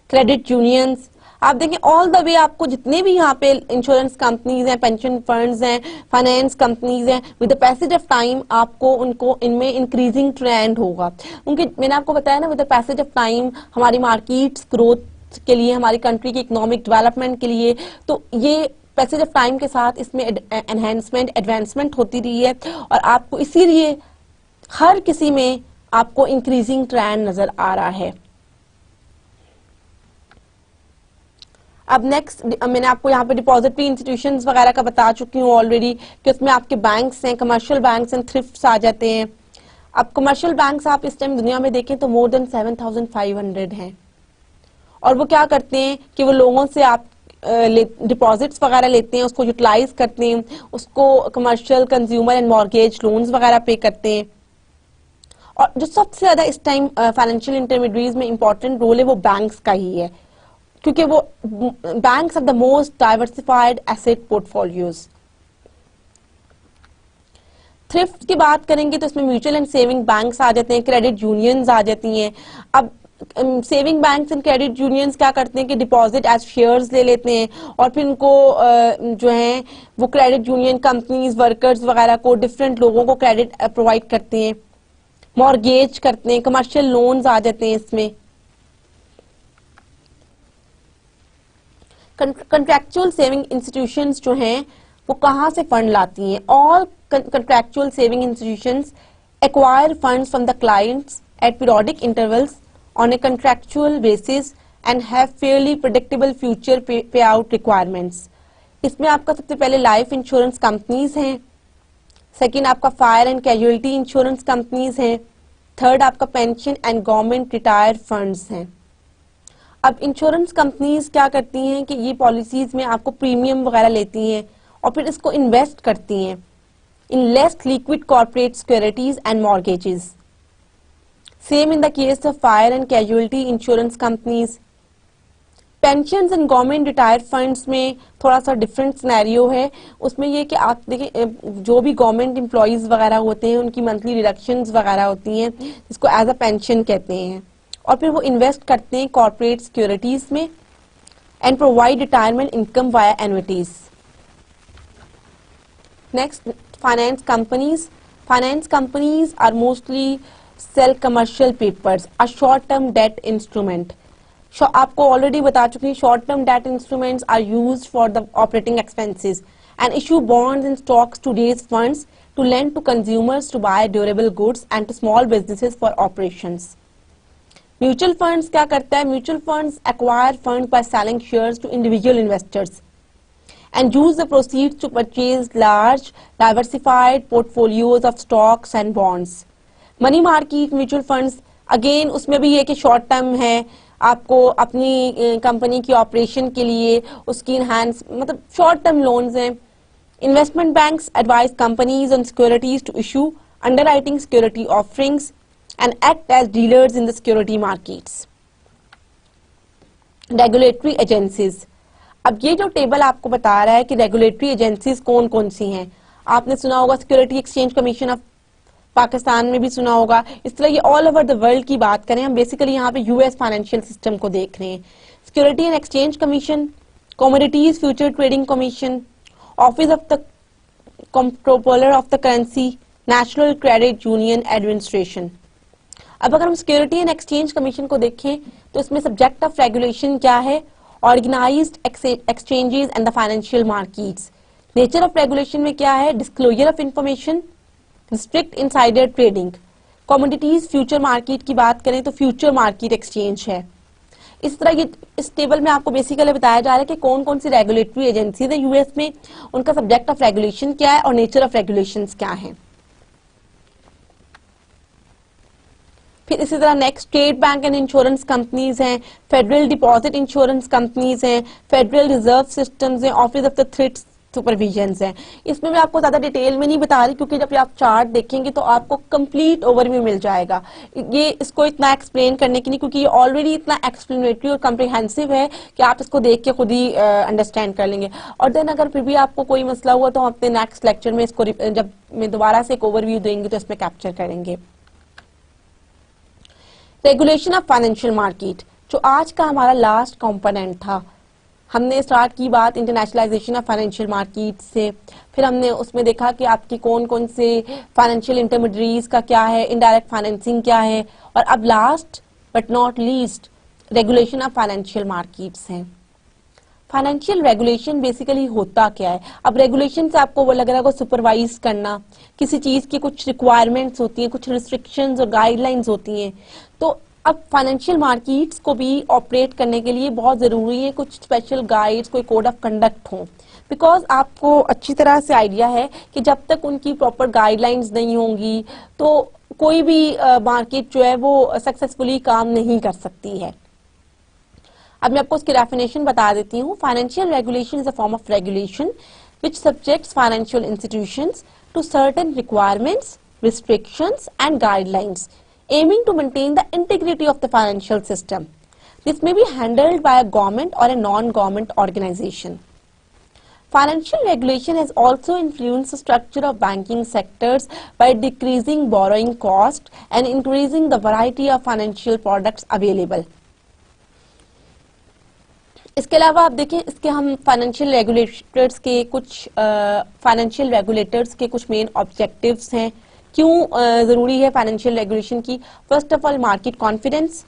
credit unions. आप देखें ऑल द वे आपको जितने भी यहाँ पे इंश्योरेंस कंपनीज हैं, पेंशन फंड्स हैं, फाइनेंस कंपनीज हैं, with the passage of time आपको उनको इनमें इंक्रीजिंग ट्रेंड होगा. उनके मैंने आपको बताया ना, with the passage of time हमारी मार्केट्स ग्रोथ के लिए, हमारी कंट्री की इकोनॉमिक डेवलपमेंट के लिए, तो ये पैसेज ऑफ टाइम के साथ इसमें एनहेंसमेंट एडवांसमेंट होती रही है और आपको इसीलिए हर किसी में आपको इंक्रीजिंग ट्रेंड नजर आ रहा है। अब नेक्स्ट मैंने आपको यहाँ पे डिपॉजिटरी इंस्टीट्यूशंस वगैरह का बता चुकी हूँ ऑलरेडी कि उसमें आपके बैंक्स हैं, कमर्शियल बैंक्स एंड थ्रिफ्ट्स आ जाते हैं। अब कमर्शियल बैंक्स आप इस टाइम दुनिया में देखें तो मोर देन 7,500 हैं और वो क्या करते हैं कि वो लोगों से आप डिपॉजिट्स वगैरह लेते हैं, उसको यूटिलाइज करते हैं, उसको commercial consumer and mortgage loans वगैरह पे करते हैं। और जो सबसे ज्यादा इस टाइम फाइनेंशियल इंटरमीडिएट्स में इंपॉर्टेंट रोल है वो बैंक्स का ही है, क्योंकि वो banks have the most diversified asset portfolios. Thrift की बात करेंगे तो इसमें म्यूचुअल एंड सेविंग बैंक्स आ जाते हैं, क्रेडिट यूनियंस आ जाती हैं। अब saving banks and credit unions क्या करते हैं कि डिपॉजिट एज शेयर्स ले लेते हैं और फिर उनको जो है वो क्रेडिट यूनियन कंपनीज वर्कर्स वगैरह को डिफरेंट लोगों को क्रेडिट प्रोवाइड करते हैं, मॉर्गेज करते हैं, कमर्शियल लोन्स आ जाते हैं इसमें। कंट्रैक्चुअल सेविंग इंस्टीट्यूशंस जो हैं वो कहाँ से फंड लाती हैं? All contractual saving institutions acquire funds from the clients at periodic intervals on a contractual basis and have fairly predictable future payout requirements. इसमें आपका सबसे पहले लाइफ इंश्योरेंस कंपनीज हैं, सेकंड आपका fire and casualty insurance companies हैं, थर्ड आपका pension and government retire funds हैं। अब इंश्योरेंस कंपनीज क्या करती हैं कि ये पॉलिसीज में आपको प्रीमियम वगैरह लेती हैं और फिर इसको इन्वेस्ट करती हैं in less liquid corporate securities and mortgages. Same in the case of fire and casualty insurance companies. Pensions and government retired funds में थोड़ा सा डिफरेंट सिनेरियो है। उसमें ये कि आप देखें जो भी गवर्नमेंट एम्प्लॉयज वगैरह होते हैं उनकी मंथली डिडक्शंस वगैरह होती हैं जिसको एज अ पेंशन कहते हैं और फिर वो इन्वेस्ट करते हैं कॉर्पोरेट सिक्योरिटीज में and provide retirement income via annuities. Next, finance companies. Finance companies are mostly sell commercial papers, a short-term debt instrument. आपको ऑलरेडी बता चुकी हूँ, short term debt instruments are used for the operating expenses and issue bonds and stocks to raise funds to lend to consumers to buy durable goods and to small businesses for operations. Mutual funds क्या करता है? Mutual funds acquire funds by selling shares to individual investors and use the proceeds to purchase large diversified portfolios of stocks and bonds. Money market mutual funds again उसमें भी ये कि शॉर्ट टर्म है, आपको अपनी कंपनी की ऑपरेशन के लिए उसकी इनहैंस मतलब शॉर्ट टर्म लोन्स हैं। Investment banks advise companies on securities to issue underwriting security offerings and act as dealers in the security markets. Regulatory agencies, अब ये जो टेबल आपको बता रहा है कि रेगुलेटरी एजेंसीज कौन कौन सी हैं, आपने सुना होगा security exchange commission of Pakistan में भी सुना होगा। इस तरह ये ऑल ओवर द वर्ल्ड की बात करें, हम बेसिकली यहाँ पे यूएस फाइनेंशियल सिस्टम को देख रहे हैं। Security and exchange commission, commodities future trading commission, office of the controller of the currency, national credit union administration. अब अगर हम सिक्योरिटी एंड एक्सचेंज कमीशन को देखें तो इसमें सब्जेक्ट ऑफ रेगुलेशन क्या है? Organized exchanges and the financial markets. Nature of regulation में क्या है? Disclosure of information, strict insider trading. Commodities future market की बात करें तो future market exchange है। इस तरह ये इस टेबल में आपको बेसिकली बताया जा रहा है कि कौन कौन सी रेगुलेटरी एजेंसीज है यूएस में, उनका सब्जेक्ट ऑफ रेगुलेशन क्या है और नेचर ऑफ रेगुलेशंस क्या है। फिर इसी तरह next state bank and insurance companies हैं, फेडरल डिपॉजिट इंश्योरेंस कंपनीज हैं, फेडरल रिजर्व सिस्टम्स हैं, office of the threat supervision हैं। इसमें मैं आपको ज्यादा डिटेल में नहीं बता रही क्योंकि जब आप चार्ट देखेंगे तो आपको कंप्लीट ओवरव्यू मिल जाएगा। ये इसको इतना एक्सप्लेन करने की नहीं क्योंकि ये ऑलरेडी इतना एक्सप्लेनेटरी और कम्प्रिहेंसिव है कि आप इसको देख के खुद ही अंडरस्टैंड कर लेंगे। और देन अगर फिर भी आपको कोई मसला हुआ तो हम अपने नेक्स्ट लेक्चर में इसको जब मैं दोबारा से एक ओवरव्यू देंगे तो इसमें कैप्चर करेंगे। रेगुलेशन ऑफ फाइनेंशियल मार्केट जो आज का हमारा लास्ट कंपोनेंट था, हमने स्टार्ट की बात इंटरनेशनलाइजेशन ऑफ फाइनेंशियल मार्केट से, फिर हमने उसमें देखा कि आपकी कौन कौन से फाइनेंशियल इंटरमीडिएट्स का क्या है, इनडायरेक्ट फाइनेंसिंग क्या है, और अब last but not least regulation of financial markets हैं। फाइनेंशियल रेगुलेशन बेसिकली होता क्या है? अब रेगुलेशन से आपको वो लग रहा है सुपरवाइज करना, किसी चीज की कुछ रिक्वायरमेंट्स होती हैं, कुछ रिस्ट्रिक्शंस और गाइडलाइंस होती हैं। तो अब फाइनेंशियल मार्केट्स को भी ऑपरेट करने के लिए बहुत जरूरी है कुछ स्पेशल गाइड्स, कोई कोड ऑफ कंडक्ट हो, बिकॉज आपको अच्छी तरह से आइडिया है कि जब तक उनकी प्रॉपर गाइडलाइंस नहीं होंगी तो कोई भी मार्केट जो है वो सक्सेसफुली काम नहीं कर सकती है। अब मैं आपको उसकी डेफिनेशन बता देती हूँ। Financial regulation is a form of regulation which subjects financial institutions to certain requirements, restrictions and guidelines aiming to maintain the integrity of the financial system. This may be handled by a government or a non-government organization. Financial regulation has also influenced the structure of banking sectors by decreasing borrowing cost and increasing the variety of financial products available. इसके अलावा आप देखें, इसके हम फाइनेंशियल रेगुलेटर्स के कुछ मेन ऑब्जेक्टिव्स हैं। क्यों जरूरी है फाइनेंशियल रेगुलेशन की? First of all market confidence,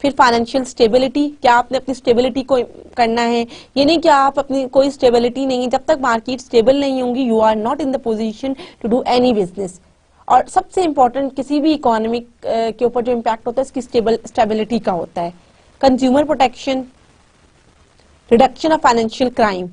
फिर फाइनेंशियल स्टेबिलिटी, क्या आपने अपनी स्टेबिलिटी को करना है, ये नहीं कि आप अपनी कोई स्टेबिलिटी नहीं है, जब तक मार्केट स्टेबल नहीं होंगी you are not in the position to do any business. और सबसे इंपॉर्टेंट किसी भी इकोनॉमिक के ऊपर जो इम्पैक्ट होता है इसकी स्टेबिलिटी का होता है। Consumer protection, reduction of financial crime,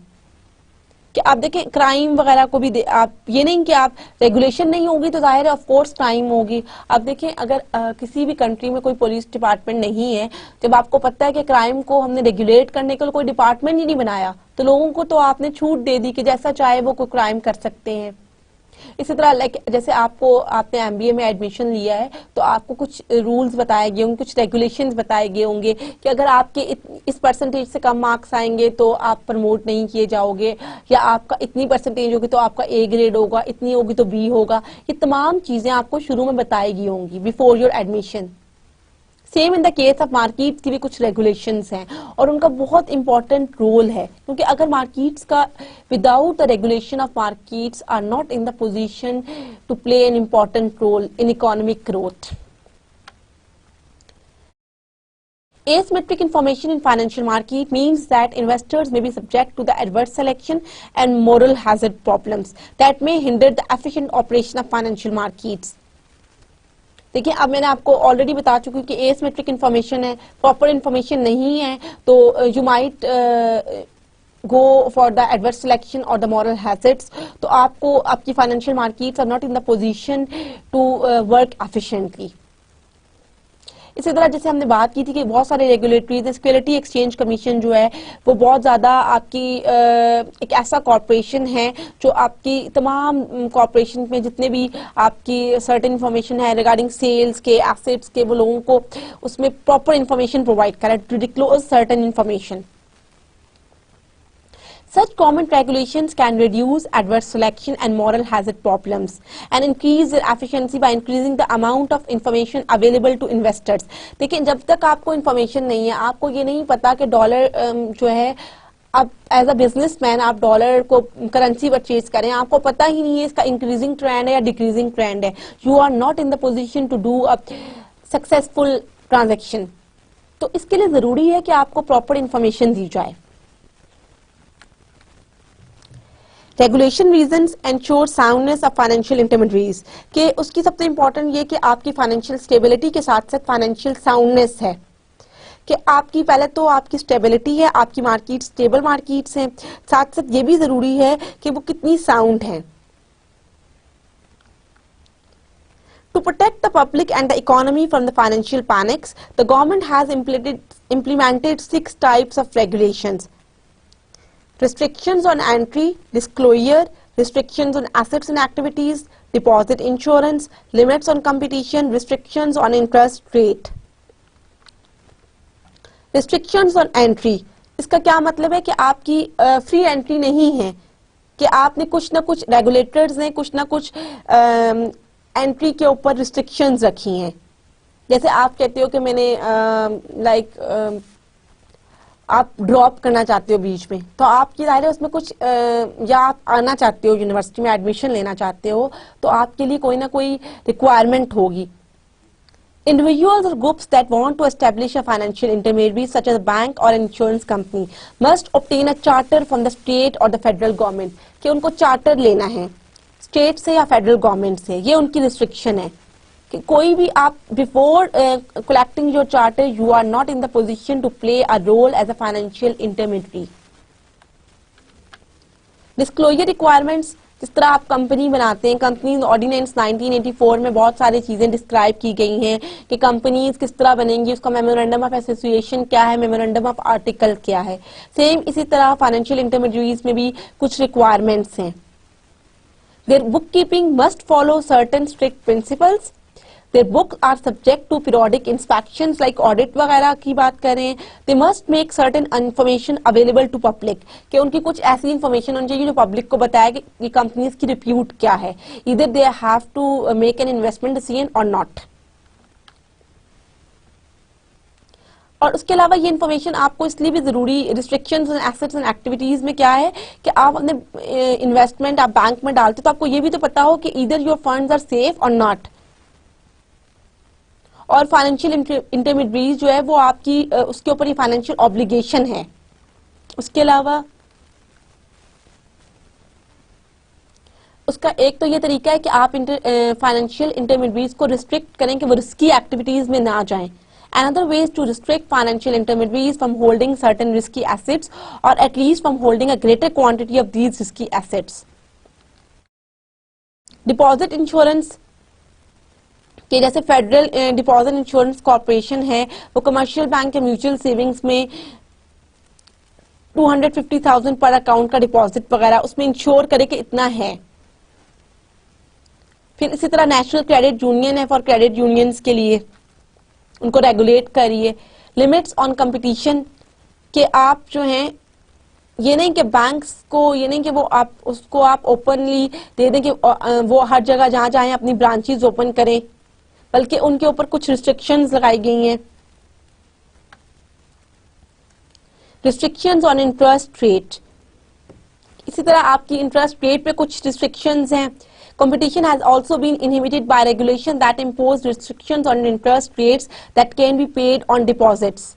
कि आप देखें क्राइम वगैरह को भी आप ये नहीं कि आप रेगुलेशन नहीं होगी तो जाहिर है ऑफ कोर्स क्राइम होगी। आप देखें अगर किसी भी कंट्री में कोई पुलिस डिपार्टमेंट नहीं है, जब आपको पता है कि क्राइम को हमने रेगुलेट करने के लिए कोई डिपार्टमेंट ही नहीं बनाया तो लोगों को तो आपने छूट दे दी कि जैसा चाहे वो कोई क्राइम कर सकते हैं। इसी तरह जैसे आपने एमबीए में एडमिशन लिया है तो आपको कुछ रूल्स बताए गए होंगे, कुछ रेगुलेशंस बताए गए होंगे कि अगर आपके इस परसेंटेज से कम मार्क्स आएंगे तो आप प्रमोट नहीं किए जाओगे, या आपका इतनी परसेंटेज होगी तो आपका ए ग्रेड होगा, इतनी होगी तो बी होगा। ये तमाम चीजें आपको शुरू में बताई गई होंगी before your admission. Same in the case of markets की भी कुछ रेगुलेशंस हैं और उनका बहुत इंपॉर्टेंट रोल है, क्योंकि अगर मार्केट्स का without the regulation of markets are not in the position to play an important role in economic growth. Asymmetric information in financial market means that investors may be subject to the adverse selection and moral hazard problems that may hinder the efficient operation of financial markets. देखिए अब मैंने आपको ऑलरेडी बता चुकी हूँ कि एसिमेट्रिक इन्फॉर्मेशन है, प्रॉपर इन्फॉर्मेशन नहीं है तो you might go for the adverse selection और द मॉरल हैजर्ड्स, तो आपको आपकी financial markets are not in the position to work efficiently. इसी तरह जैसे हमने बात की थी कि बहुत सारे रेगुलेटरीज, सिक्योरिटी एक्सचेंज कमीशन जो है वो बहुत ज्यादा आपकी एक ऐसा कॉरपोरेशन है जो आपकी तमाम कॉरपोरेशन में जितने भी आपकी सर्टेन इंफॉर्मेशन है रिगार्डिंग सेल्स के, एसेट्स के, वो लोगों को उसमें प्रॉपर इंफॉर्मेशन प्रोवाइड करा to disclose certain information. Such government regulations can reduce adverse selection and moral hazard problems and increase their efficiency by increasing the amount of information available to investors. देखिए जब तक आपको इंफॉर्मेशन नहीं है, आपको ये नहीं पता कि डॉलर जो है, आप एज अ बिजनेसमैन आप डॉलर को करेंसी परचेज करें, आपको पता ही नहीं है इसका इंक्रीजिंग ट्रेंड है या डिक्रीजिंग ट्रेंड है, you are not in the position to do a successful transaction. तो इसके लिए जरूरी है कि आपको प्रॉपर इंफॉर्मेशन दी जाए। Regulation reasons ensure soundness of financial intermediates, के उसकी सबसे इंपॉर्टेंट ये कि आपकी फाइनेंशियल स्टेबिलिटी के साथ साथ फाइनेंशियल साउंडनेस है, कि आपकी पहले तो आपकी स्टेबिलिटी है, आपकी मार्केट स्टेबल मार्केट्स हैं, साथ साथ ये भी जरूरी है कि वो कितनी साउंड है। To protect the public and the economy from the financial panics, the government has implemented 6 types of regulations. Restrictions on entry, disclosure, restrictions on assets and activities, deposit insurance, limits on competition, restrictions on interest rate. Restrictions on entry, इसका क्या मतलब है कि आपकी फ्री एंट्री नहीं है, कि आपने कुछ ना कुछ रेगुलेटर्स ने कुछ ना कुछ एंट्री के ऊपर रिस्ट्रिक्शंस रखी हैं। जैसे आप कहते हो कि मैंने आप ड्रॉप करना चाहते हो बीच में, तो आपकी जाहिर है उसमें कुछ या आप आना चाहते हो यूनिवर्सिटी में एडमिशन लेना चाहते हो तो आपके लिए कोई ना कोई रिक्वायरमेंट होगी। Individuals or groups that want to establish a financial intermediary such as a bank or an insurance company must obtain a charter from the state or the federal government. कि उनको चार्टर लेना है स्टेट से या फेडरल गवर्नमेंट से, ये उनकी रिस्ट्रिक्शन है कि कोई भी आप before collecting your charter you are not in the position to play a role as a financial intermediary. Disclosure requirements, जिस तरह आप कंपनी बनाते हैं, कंपनी ऑर्डिनेंस 1984 में बहुत सारी चीजें डिस्क्राइब की गई हैं कि कंपनीज किस तरह बनेंगी, उसका मेमोरेंडम ऑफ एसोसिएशन क्या है, मेमोरेंडम ऑफ आर्टिकल क्या है. सेम इसी तरह फाइनेंशियल इंटरमीडियरीज में भी कुछ रिक्वायरमेंट्स हैं. Their book keeping must follow certain strict principles. Their books are subject to periodic inspections like audit वगैरह की बात करें. They must make certain information available to public, कि उनकी कुछ ऐसी information होनी चाहिए जो पब्लिक को बताए कि कंपनीज की रिप्यूट क्या है. Either they have to make an investment decision or not. और उसके अलावा ये इन्फॉर्मेशन आपको इसलिए भी जरूरी, restrictions and assets and activities में क्या है कि आप अपने इन्वेस्टमेंट आप बैंक में डालते तो आपको ये भी तो पता हो कि either your funds are safe और नॉट. और फाइनेंशियल इंटरमीडियरीज जो है वो आपकी उसके ऊपर ही फाइनेंशियल ऑब्लिगेशन है. उसके अलावा उसका एक तो ये तरीका है कि आप फाइनेंशियल इंटरमीडियरीज को रिस्ट्रिक्ट करें कि वो रिस्की एक्टिविटीज में ना जाएं. Another way is to restrict financial intermediaries from holding certain risky assets or at least from holding a greater quantity of these risky assets. Deposit insurance कि जैसे फेडरल डिपॉजिट इंश्योरेंस कॉर्पोरेशन है वो कमर्शियल बैंक के म्यूचुअल सेविंग्स में 250,000 पर अकाउंट का डिपॉजिट वगैरह उसमें इंश्योर करे कि इतना है. फिर इसी तरह नेशनल क्रेडिट यूनियन है फॉर क्रेडिट यूनियंस के लिए उनको रेगुलेट करिए. लिमिट्स ऑन कंपटीशन कि आप जो हैं ये नहीं कि बैंक्स को ये नहीं कि वो आप उसको आप ओपनली दे दें कि वो हर जगह जहां चाहें अपनी ब्रांचेस ओपन करें, बल्कि उनके ऊपर कुछ रिस्ट्रिक्शंस लगाई गई हैं. रिस्ट्रिक्शंस ऑन इंटरेस्ट रेट, इसी तरह आपकी इंटरेस्ट रेट पे कुछ रिस्ट्रिक्शंस हैं. Competition has also been inhibited by regulation that impose restrictions on interest rates that can be paid on deposits.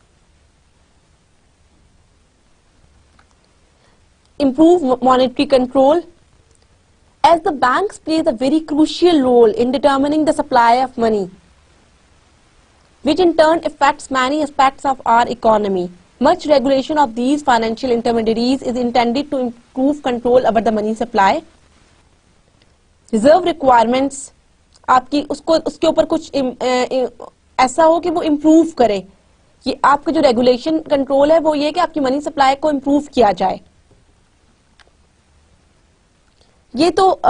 Improve monetary control. As the banks play a very crucial role in determining the supply of money, which in turn affects many aspects of our economy, much regulation of these financial intermediaries is intended to improve control over the money supply. Reserve requirements आपकी उसको उसके ऊपर कुछ ऐसा हो कि वो इम्प्रूव करे कि आपका जो रेगुलेशन कंट्रोल है वो ये कि आपकी मनी सप्लाई को इम्प्रूव किया जाए. ये तो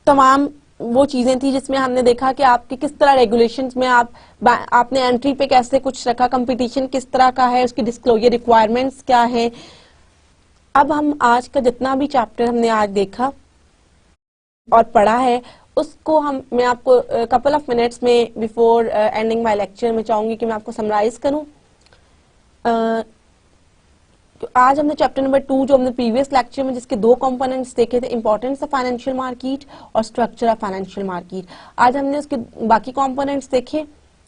तमाम वो चीजें थी जिसमें हमने देखा कि आपके किस तरह रेगुलेशंस में आपने एंट्री पे कैसे कुछ रखा, कंपटीशन किस तरह का है, उसकी डिस्क्लोजर रिक्वायरमेंट्स क्या है. अब हम आज का जितना भी चैप्टर हमने आज देखा और पढ़ा है उसको मैं आपको कपल ऑफ मिनट्स में बिफोर एंडिंग माय लेक्चर में चाहूंगी कि मैं आपको समराइज करूं. आज हमने चैप्टर नंबर 2 जो हमने प्रीवियस लेक्चर में जिसके 2 कंपोनेंट्स देखे थे, इंपॉर्टेंस ऑफ फाइनेंशियल मार्केट और स्ट्रक्चर ऑफ फाइनेंशियल मार्केट. आज हमने उसके बाकी कंपोनेंट्स देखे.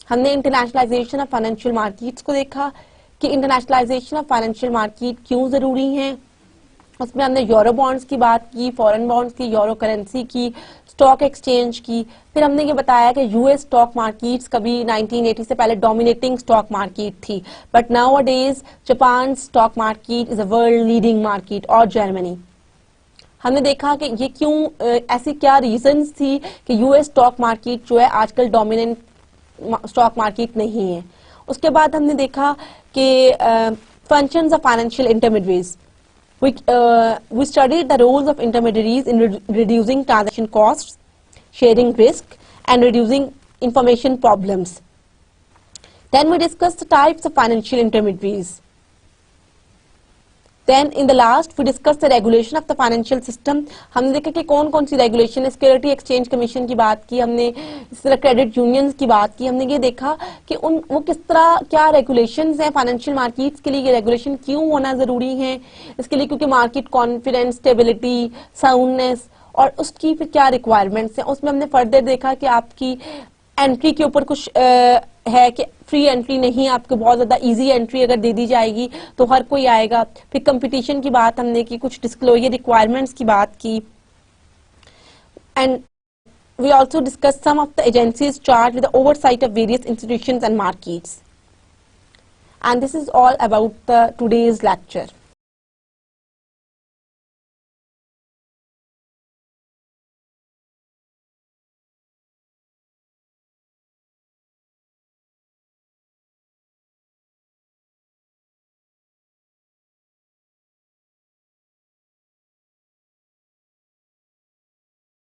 हमने इंटरनेशनलाइजेशन ऑफ फाइनेंशियल मार्केट्स को देखा कि इंटरनेशनलाइजेशन ऑफ फाइनेंशियल मार्केट क्यों जरूरी है. उसमें हमने यूरो बॉन्ड्स की बात की, फॉरेन बॉन्ड्स की, यूरो करेंसी की, स्टॉक एक्सचेंज की. फिर हमने ये बताया कि यूएस स्टॉक मार्केट्स कभी 1980 से पहले डोमिनेटिंग स्टॉक मार्केट थी, but now a days Japan stock market is a world leading market, और जर्मनी. हमने देखा कि ये क्यों ऐसी क्या रीजंस थी कि यूएस स्टॉक मार्केट जो है आजकल डोमिनेंट स्टॉक मार्केट नहीं है. उसके बाद हमने देखा कि functions of financial intermediaries. We studied the roles of intermediaries in reducing transaction costs, sharing risk, and reducing information problems. Then we discussed the types of financial intermediaries. Then in the last we discussed the regulation of the financial system. हमने देखा कि कौन कौन सी रेगुलेशन, सिक्योरिटी एक्सचेंज कमीशन की बात की हमने, इस तरह क्रेडिट यूनियंस की बात की. हमने ये देखा कि वो किस तरह क्या रेगुलेशंस हैं फाइनेंशियल मार्केट्स के लिए, ये रेगुलेशन क्यों होना जरूरी है इसके लिए, क्योंकि मार्केट कॉन्फिडेंस, स्टेबिलिटी, साउंडनेस और उसकी फिर क्या रिक्वायरमेंट्स हैं. उसमें हमने फर्दर देखा कि आपकी एंट्री के ऊपर कुछ है कि फ्री एंट्री नहीं, आपको बहुत ज़्यादा इजी एंट्री अगर दे दी जाएगी तो हर कोई आएगा। फिर कंपटीशन की बात हमने की, कुछ डिस्क्लोजर रिक्वायरमेंट्स की बात की, and we also discussed some of the agencies charged with the oversight of various institutions and markets. And this is all about the today's lecture.